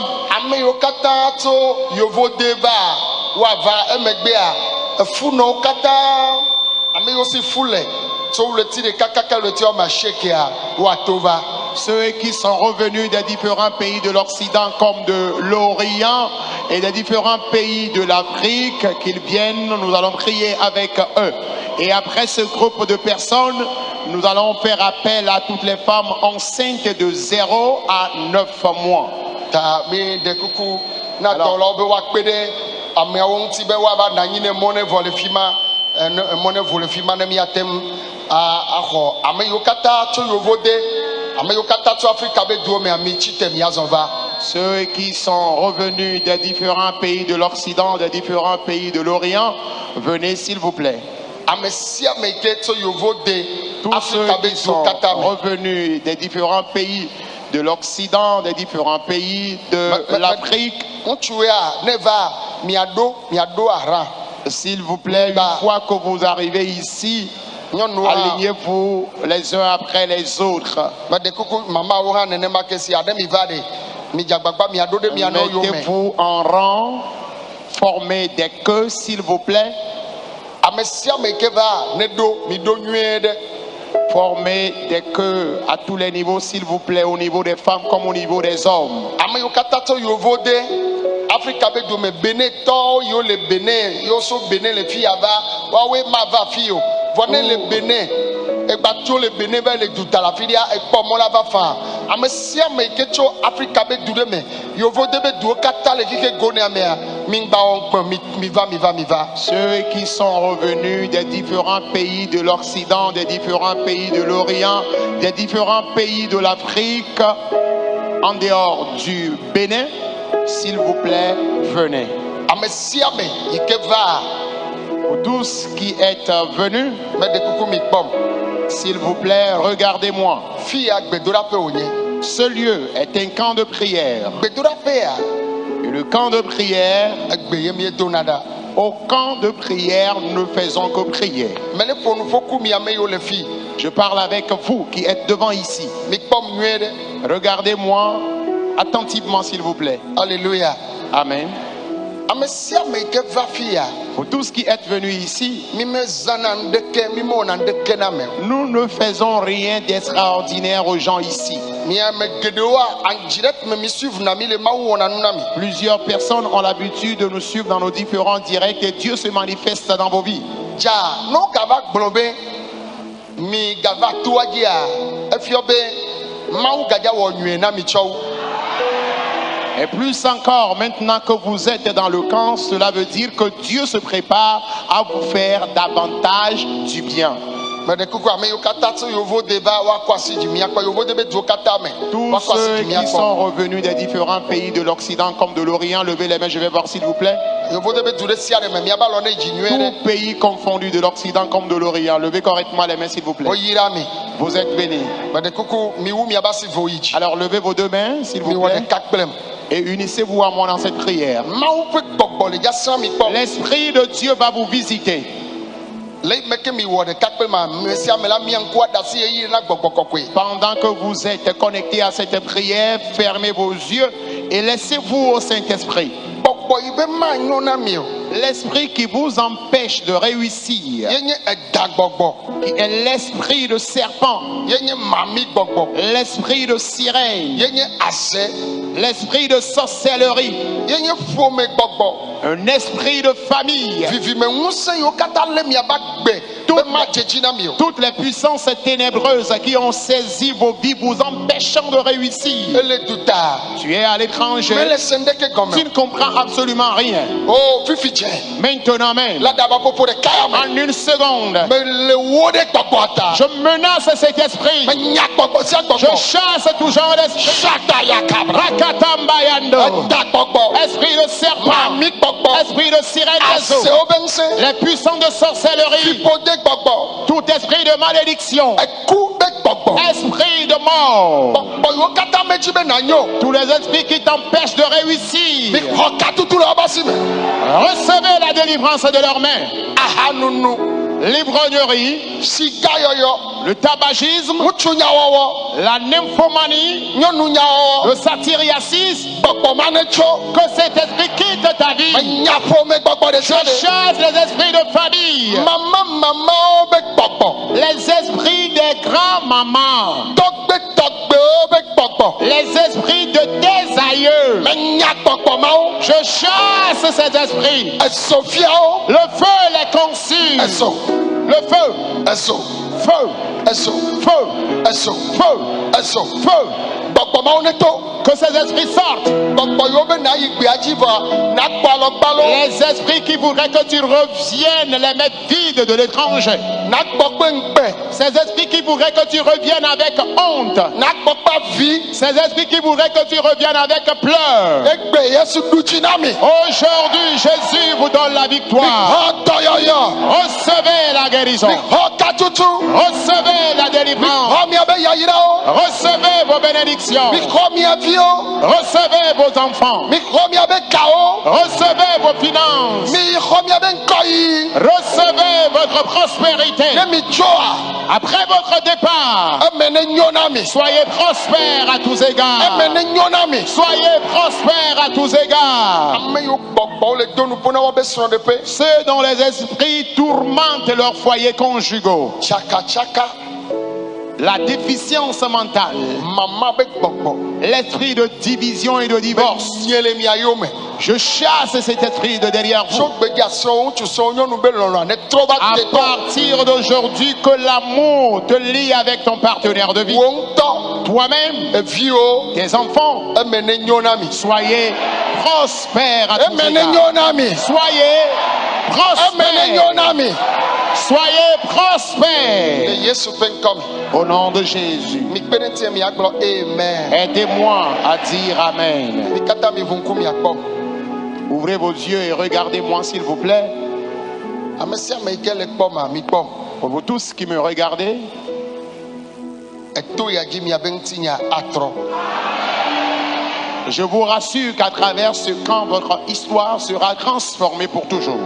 ceux qui sont revenus des différents pays de l'Occident comme de l'Orient et des différents pays de l'Afrique, qu'ils viennent, nous allons prier avec eux. Et après ce groupe de personnes, nous allons faire appel à toutes les femmes enceintes de 0 à 9 mois. Ceux qui sont revenus des différents pays de l'Occident, des différents pays de l'Orient, venez s'il vous plaît. Tous ceux qui sont revenus des différents pays de l'Occident, des différents pays de l'Afrique, s'il vous plaît, une fois que vous arrivez ici, alignez-vous les uns après les autres. Mettez-vous en rang, formez des queues, s'il vous plaît. Formez des queues à tous les niveaux, s'il vous plaît, au niveau des femmes comme au niveau des hommes. Africa be do me Benin to yo le Benin yo so Benin le fi ava wa we ma va fi o vone le Benin e gba to le Benin be le du ta la fi dia e po mo la va fa amesia me ke cho Africa be du de me yo vo de be du kata le kike go ne amea mi gba on mi va. Ceux qui sont revenus des différents pays de l'Occident, des différents pays de l'Orient, des différents pays de l'Afrique, en dehors du Bénin, s'il vous plaît, venez. Vous tous qui êtes venus, s'il vous plaît, regardez-moi. Ce lieu est un camp de prière. Et le camp de prière, au camp de prière, nous ne faisons que prier. Je parle avec vous qui êtes devant ici. Regardez-moi attentivement, s'il vous plaît. Alléluia. Amen. Pour tous qui êtes venus ici, nous ne faisons rien d'extraordinaire aux gens ici. Plusieurs personnes ont l'habitude de nous suivre dans nos différents directs et Dieu se manifeste dans vos vies. Et plus encore, maintenant que vous êtes dans le camp, cela veut dire que Dieu se prépare à vous faire davantage du bien. Tous ceux qui sont revenus des différents pays de l'Occident comme de l'Orient, levez les mains, je vais voir s'il vous plaît. Tout pays confondu de l'Occident comme de l'Orient, levez correctement les mains s'il vous plaît. Vous êtes bénis. Alors levez vos deux mains s'il vous plaît. Et unissez-vous à moi dans cette prière. L'Esprit de Dieu va vous visiter. Pendant que vous êtes connectés à cette prière, fermez vos yeux et laissez-vous au Saint-Esprit. L'esprit qui vous empêche de réussir, qui est l'esprit de serpent, l'esprit de sirène, l'esprit de sorcellerie, un esprit de famille, toutes les puissances ténébreuses qui ont saisi vos vies vous empêchant de réussir. Tu es à l'étranger, tu ne comprends absolument rien. Maintenant même, en une seconde, je menace cet esprit, je chasse tout genre d'esprit. Esprit de serpent, esprit de sirène des eaux, les puissants de sorcellerie, tout esprit de malédiction, esprit de mort, tous les esprits qui t'empêchent de réussir, recevez la délivrance de leurs mains. L'ivrognerie, le tabagisme, la nymphomanie, le satyriasis, que cet esprit quitte ta vie. Je chasse les esprits de famille, les esprits des grands-mamans, les esprits de tes aïeux. Je chasse ces esprits. Le feu les consume. Le feu. Feu. Que ces esprits sortent. Les esprits qui voudraient que tu reviennes les mettre vides de l'étranger. Ces esprits qui voudraient que tu reviennes avec honte. Ces esprits qui voudraient que tu reviennes avec pleurs. Aujourd'hui, Jésus vous donne la victoire. Recevez la guérison. Recevez la délivrance. Recevez vos bénédictions. Recevez vos enfants. Recevez vos finances. Recevez votre prospérité. Après votre départ, soyez prospères à tous égards. Soyez prospères à tous égards. Ceux dont les esprits tourmentent leurs foyers conjugaux, la déficience mentale, l'esprit de division et de divorce, je chasse cet esprit de derrière vous. À partir d'aujourd'hui, que l'amour te lie avec ton partenaire de vie, toi-même, tes enfants, soyez prospères à tous égards. Soyez prospères. Soyez prospères. Au nom de Jésus. Aidez-moi à dire Amen. Ouvrez vos yeux et regardez-moi s'il vous plaît. Pour vous tous qui me regardez, je vous rassure qu'à travers ce camp, votre histoire sera transformée pour toujours.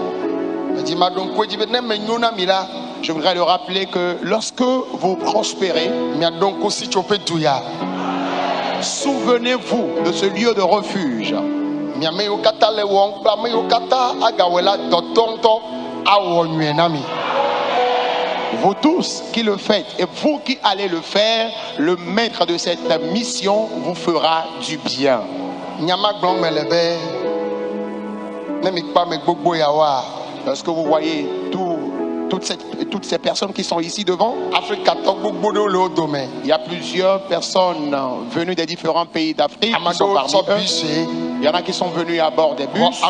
Je voudrais le rappeler que lorsque vous prospérez, souvenez-vous de ce lieu de refuge. Vous tous qui le faites et vous qui allez le faire, le maître de cette mission vous fera du bien. Lorsque vous voyez toutes ces personnes qui sont ici devant, il y a plusieurs personnes venues des différents pays d'Afrique qui sont parmi eux. Il y en a qui sont venus à bord des bus.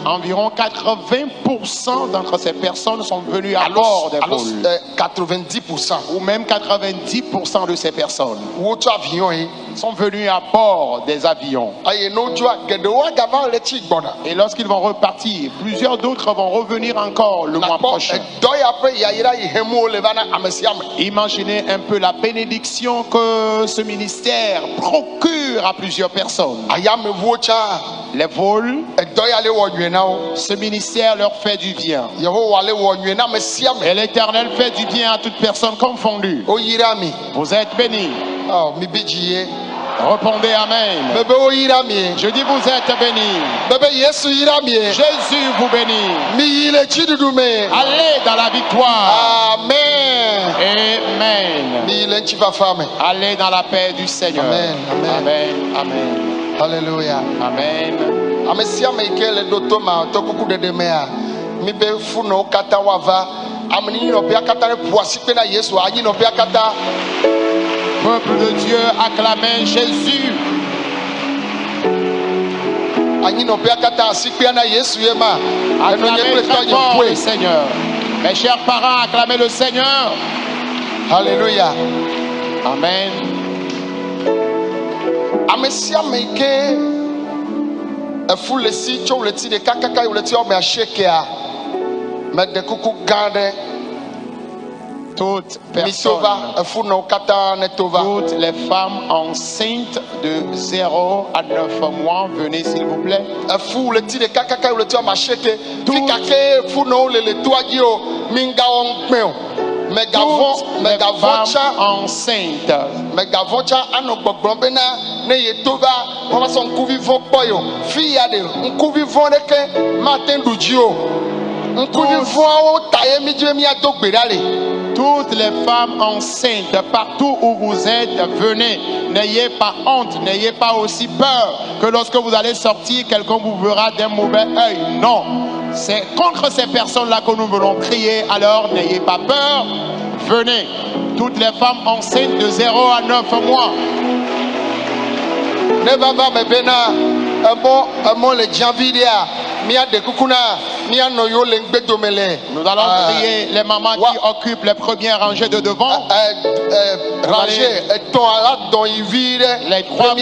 Environ 80% d'entre ces personnes sont venues à bord des vols. 90%. Ou même 90% de ces personnes sont venus à bord des avions. Et lorsqu'ils vont repartir, plusieurs d'autres vont revenir encore le mois prochain. Imaginez un peu la bénédiction que ce ministère procure à plusieurs personnes. Les vols, ce ministère leur fait du bien. Et l'Éternel fait du bien à toute personne confondue. Vous êtes bénis. Répondez Amen. Je dis vous êtes bénis. Jésus vous bénit. Allez dans la victoire. Amen. Amen. Allez dans la paix du Seigneur. Amen. Amen. Amen. Alléluia. Amen. Amesia mekele doto ma to kuku de demea mi be funo kata wava amni no bia kata re poasi pe na Yesu anyi no bia kata. Peuple de Dieu, acclamez Jésus. Anyi no bia kata asikpe na Yesu yema. Acclamez très fort le Seigneur. Mes chers parents, acclamez le Seigneur. Alléluia. Amen. Amesia meke efu le si tso le ti de kakaka le ti o me ashekea me de kuku gade toutes les femmes enceintes de 0 à 9 mois, venez s'il vous plaît. Toutes les femmes enceintes. Toutes les femmes enceintes, partout où vous êtes, venez. N'ayez pas honte, n'ayez pas aussi peur que lorsque vous allez sortir, quelqu'un vous verra d'un mauvais œil. Non, c'est contre ces personnes-là que nous voulons prier. Alors n'ayez pas peur, venez. Toutes les femmes enceintes de 0 à 9 mois. Nous allons prier les mamans qui occupent les premières rangées de devant. Les trois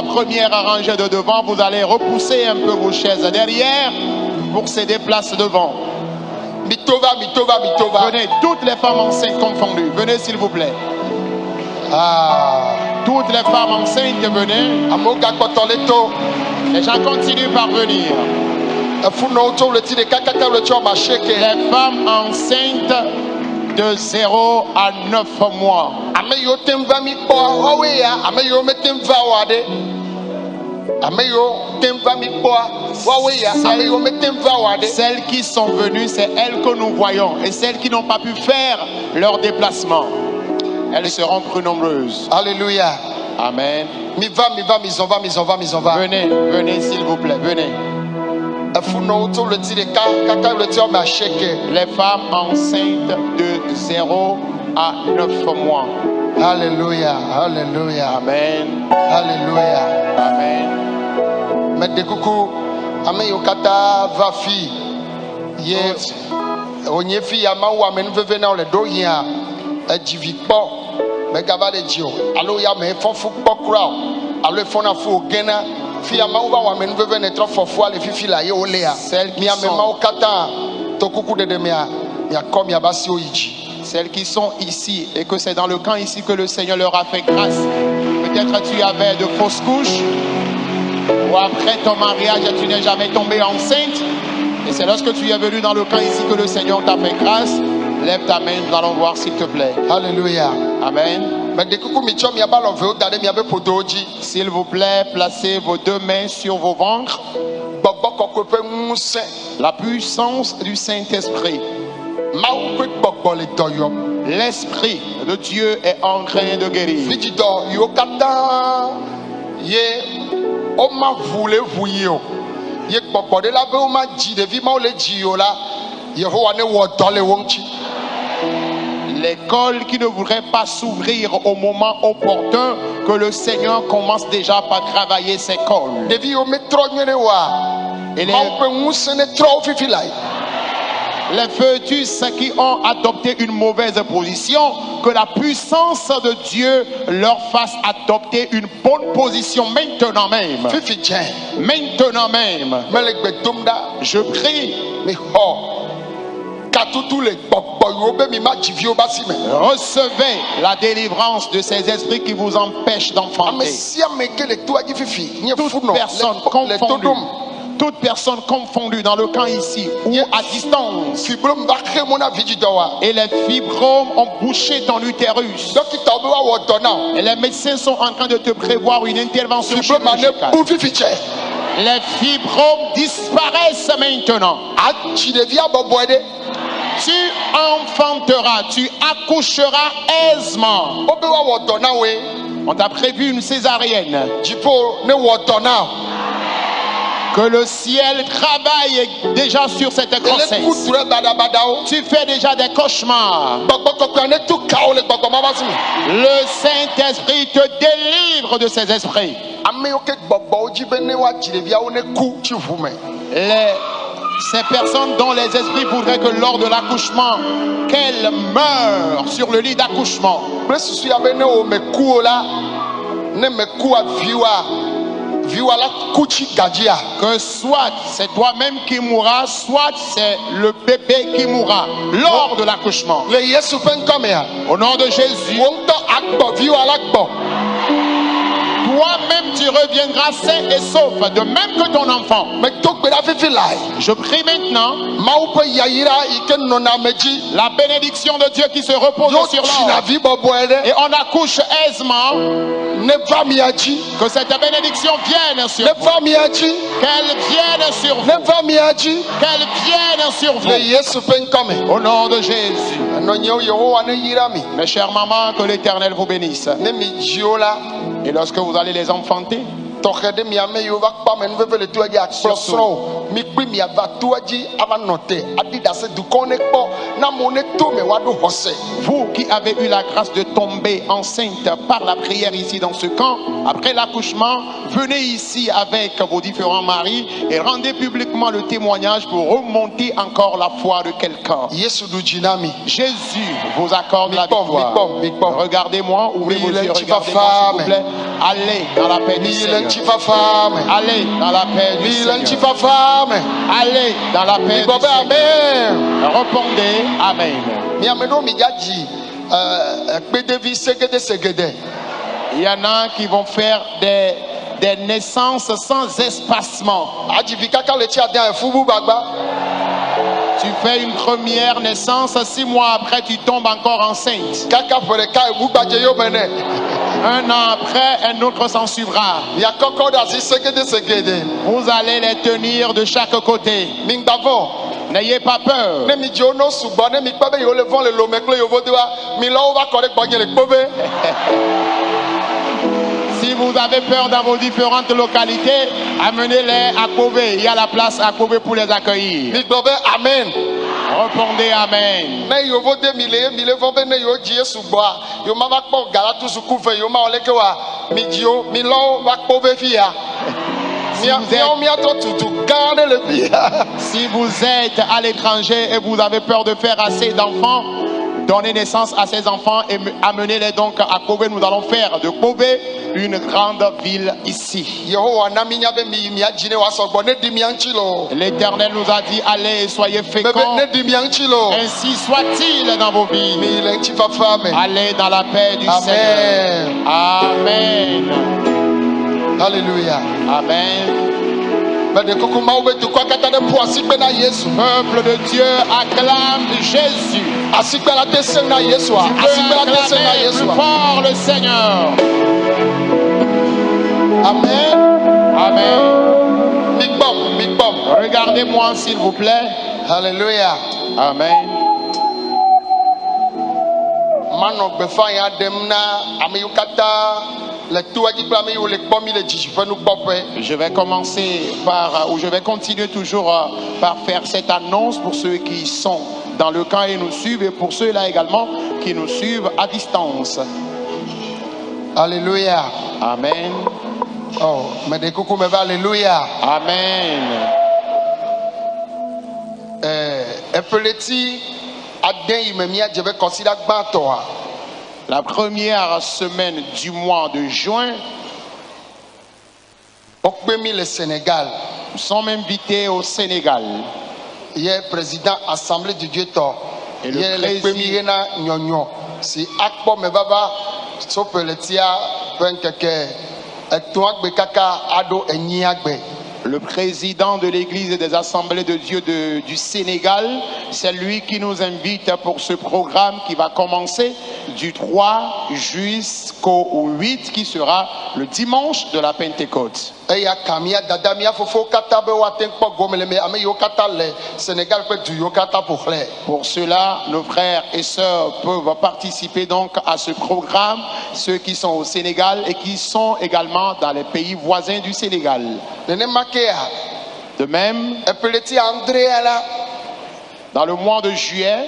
premières rangées de devant, vous allez repousser un peu vos chaises derrière pour céder place devant. Venez, toutes les femmes enceintes confondues, venez s'il vous plaît. Toutes les femmes enceintes, venez. Les gens continuent par venir. Les femmes enceintes de 0 à 9 mois. Celles qui sont venues, c'est elles que nous voyons. Et celles qui n'ont pas pu faire leur déplacement, elles seront plus nombreuses. Alléluia. Amen. Venez, venez s'il vous plaît, venez. Les femmes enceintes de 0 à 9 mois. Alléluia, alléluia. Amen. Alléluia. Amen. Mais de coucou, amen yokata va fi. Ye onye fi ya ma wa men veve na le do yin a jivi po. Me gaba de jio. Allo ya me fofu po kra. Allo fona fu gena. Fi ya ma wa men veve ne tro fofu ale fifi la ye olea. Mi ya me ma okata to coucou de demia. Ya kom ya basi oyiji. Celles qui sont ici et que c'est dans le camp ici que le Seigneur leur a fait grâce. Peut-être tu avais de fausses couches ou après ton mariage tu n'es jamais tombée enceinte et c'est lorsque tu es venu dans le camp ici que le Seigneur t'a fait grâce. Lève ta main, nous allons voir s'il te plaît. Alléluia. Amen. S'il vous plaît, placez vos deux mains sur vos ventres. La puissance du Saint-Esprit. L'Esprit de Dieu est en train de guérir. L'école qui ne voudrait pas s'ouvrir au moment opportun, que le Seigneur commence déjà par travailler ses cols. Et les fœtus qui ont adopté une mauvaise position, que la puissance de Dieu leur fasse adopter une bonne position maintenant même. Maintenant même. Je prie. Recevez la délivrance de ces esprits qui vous empêchent d'enfanter. Toute personne confondue toute personne confondue dans le camp ici ou à distance. Et les fibromes ont bouché ton utérus. Et les médecins sont en train de te prévoir une intervention chirurgicale. Les fibromes disparaissent maintenant. Tu enfanteras, tu accoucheras aisément. On t'a prévu une césarienne. Que le ciel travaille déjà sur cette grossesse. Tu fais déjà des cauchemars. Le Saint-Esprit te délivre de ces esprits. Ces personnes dont les esprits voudraient que lors de l'accouchement, qu'elles meurent sur le lit d'accouchement. Que soit c'est toi-même qui mourras, soit c'est le bébé qui mourra lors de l'accouchement. Au nom de Jésus. Toi-même tu reviendras sain et sauf, de même que ton enfant. Je prie maintenant la bénédiction de Dieu qui se repose sur l'homme. Et on accouche aisément. Que cette bénédiction vienne sur vous. Qu'elle vienne sur vous. Qu'elle vienne sur vous. Au nom de Jésus. Mes chères mamans, que l'Éternel vous bénisse. Et lorsque vous allez les enfanter, vous qui avez eu la grâce de tomber enceinte par la prière ici dans ce camp, après l'accouchement, venez ici avec vos différents maris et rendez publiquement le témoignage pour remonter encore la foi de quelqu'un. Jésus vous accorde la victoire. Regardez-moi, ouvrez vos yeux, regardez-moi s'il vous plaît. Allez dans la paix du Seigneur. Allez dans la paix du Seigneur. Allez dans la paix du Seigneur. Répondez Amen. Il y en a qui vont faire des naissances sans espacement. Tu fais une première naissance, 6 mois après tu tombes encore enceinte. Un an après, un autre s'en suivra. Vous allez les tenir de chaque côté. N'ayez pas peur. Si vous avez peur dans vos différentes localités, amenez-les à Kobe. Il y a la place à Kobe pour les accueillir. Amen. Répondez Amen. Si vous êtes à l'étranger et vous avez peur de faire assez d'enfants, donnez naissance à ces enfants et amenez-les donc à Kobe. Nous allons faire de Kobe une grande ville ici. L'Éternel nous a dit allez et soyez féconds. Ainsi soit-il dans vos vies. Allez dans la paix du Seigneur. Amen. Alléluia. Amen. Peuple de Dieu, acclame Jésus. Tu peux acclamer plus fort le Seigneur. Amen. Amen. Regardez-moi s'il vous plaît. Alléluia. Amen. Je vais commencer par, ou je vais continuer toujours par faire cette annonce pour ceux qui sont dans le camp et nous suivent, et pour ceux-là également qui nous suivent à distance. Alléluia. Amen. Oh, mais des coucou, mais alléluia. Amen. La première semaine du mois de juin, le Sénégal. Nous sommes invités au Sénégal. Il y a le président Assemblée du Dieu Tort. Et le président. Si Akpo me baba, sauf le tia, ben keke, et toi, bekaka, ado, et niagbe. Le président de l'église et des assemblées de Dieu du Sénégal, c'est lui qui nous invite pour ce programme qui va commencer du 3 jusqu'au 8 qui sera le dimanche de la Pentecôte. Pour cela, nos frères et sœurs peuvent participer donc à ce programme, ceux qui sont au Sénégal et qui sont également dans les pays voisins du Sénégal. De même, dans le mois de juillet,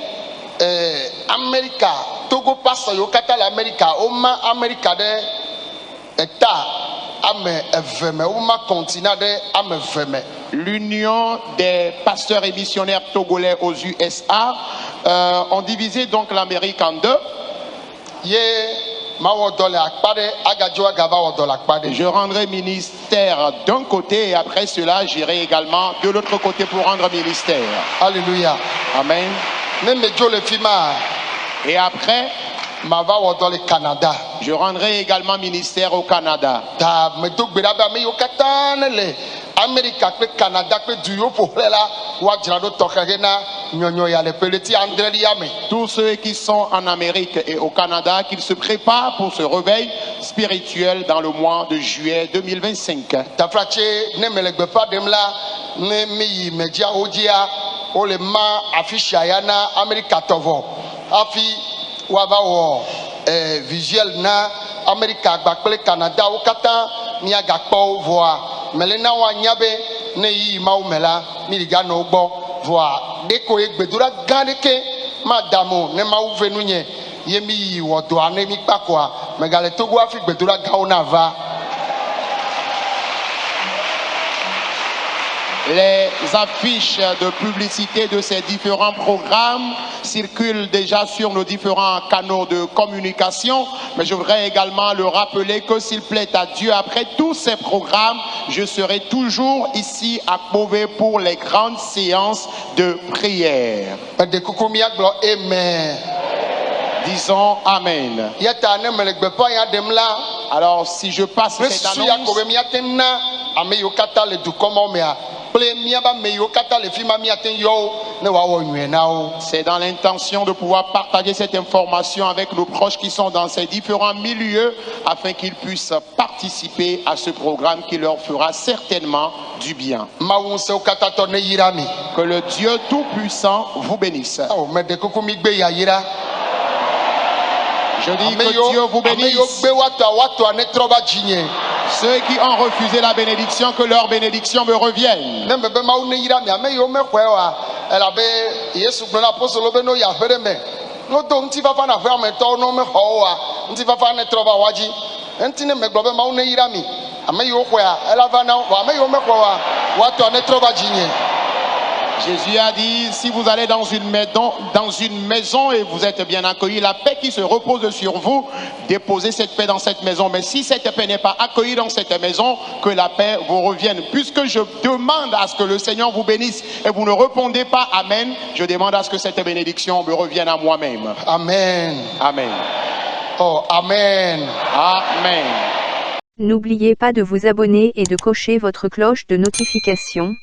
Togo passe au Qatar l'Amérique, Oma Amérique de État, Oma continent de Ameveme. L'Union des pasteurs et missionnaires togolais aux USA ont divisé donc l'Amérique en deux. Je rendrai ministère d'un côté et après cela j'irai également de l'autre côté pour rendre ministère. Alléluia. Amen. Et après, je rendrai également ministère au Canada. Tous ceux qui sont en Amérique et au Canada, qu'ils se préparent pour ce réveil spirituel dans le mois de juillet 2025. Visuel na America gbakple Canada wo kata mi agakpo voa melena wa nyabe ne yi ma umela mi riga no gbo voa deko egbedura ganeke madamo ne ma uvenu nye yemi yi wodo ane mi pakoa megale togo afi gbedura gawo na va. Les affiches de publicité de ces différents programmes circulent déjà sur nos différents canaux de communication, mais je voudrais également le rappeler que s'il plaît à Dieu, après tous ces programmes, je serai toujours ici à Beauvais pour les grandes séances de prière. Disons Amen. Alors si je passe cette annonce, c'est dans l'intention de pouvoir partager cette information avec nos proches qui sont dans ces différents milieux afin qu'ils puissent participer à ce programme qui leur fera certainement du bien. Que le Dieu Tout-Puissant vous bénisse. Je dis que Dieu vous bénisse. Ceux qui ont refusé la bénédiction, que leur bénédiction me revienne. Jésus a dit, si vous allez dans une maison et vous êtes bien accueillis, la paix qui se repose sur vous, déposez cette paix dans cette maison. Mais si cette paix n'est pas accueillie dans cette maison, que la paix vous revienne. Puisque je demande à ce que le Seigneur vous bénisse et vous ne répondez pas Amen, je demande à ce que cette bénédiction me revienne à moi-même. Amen. Amen. Oh, Amen. Amen. N'oubliez pas de vous abonner et de cocher votre cloche de notification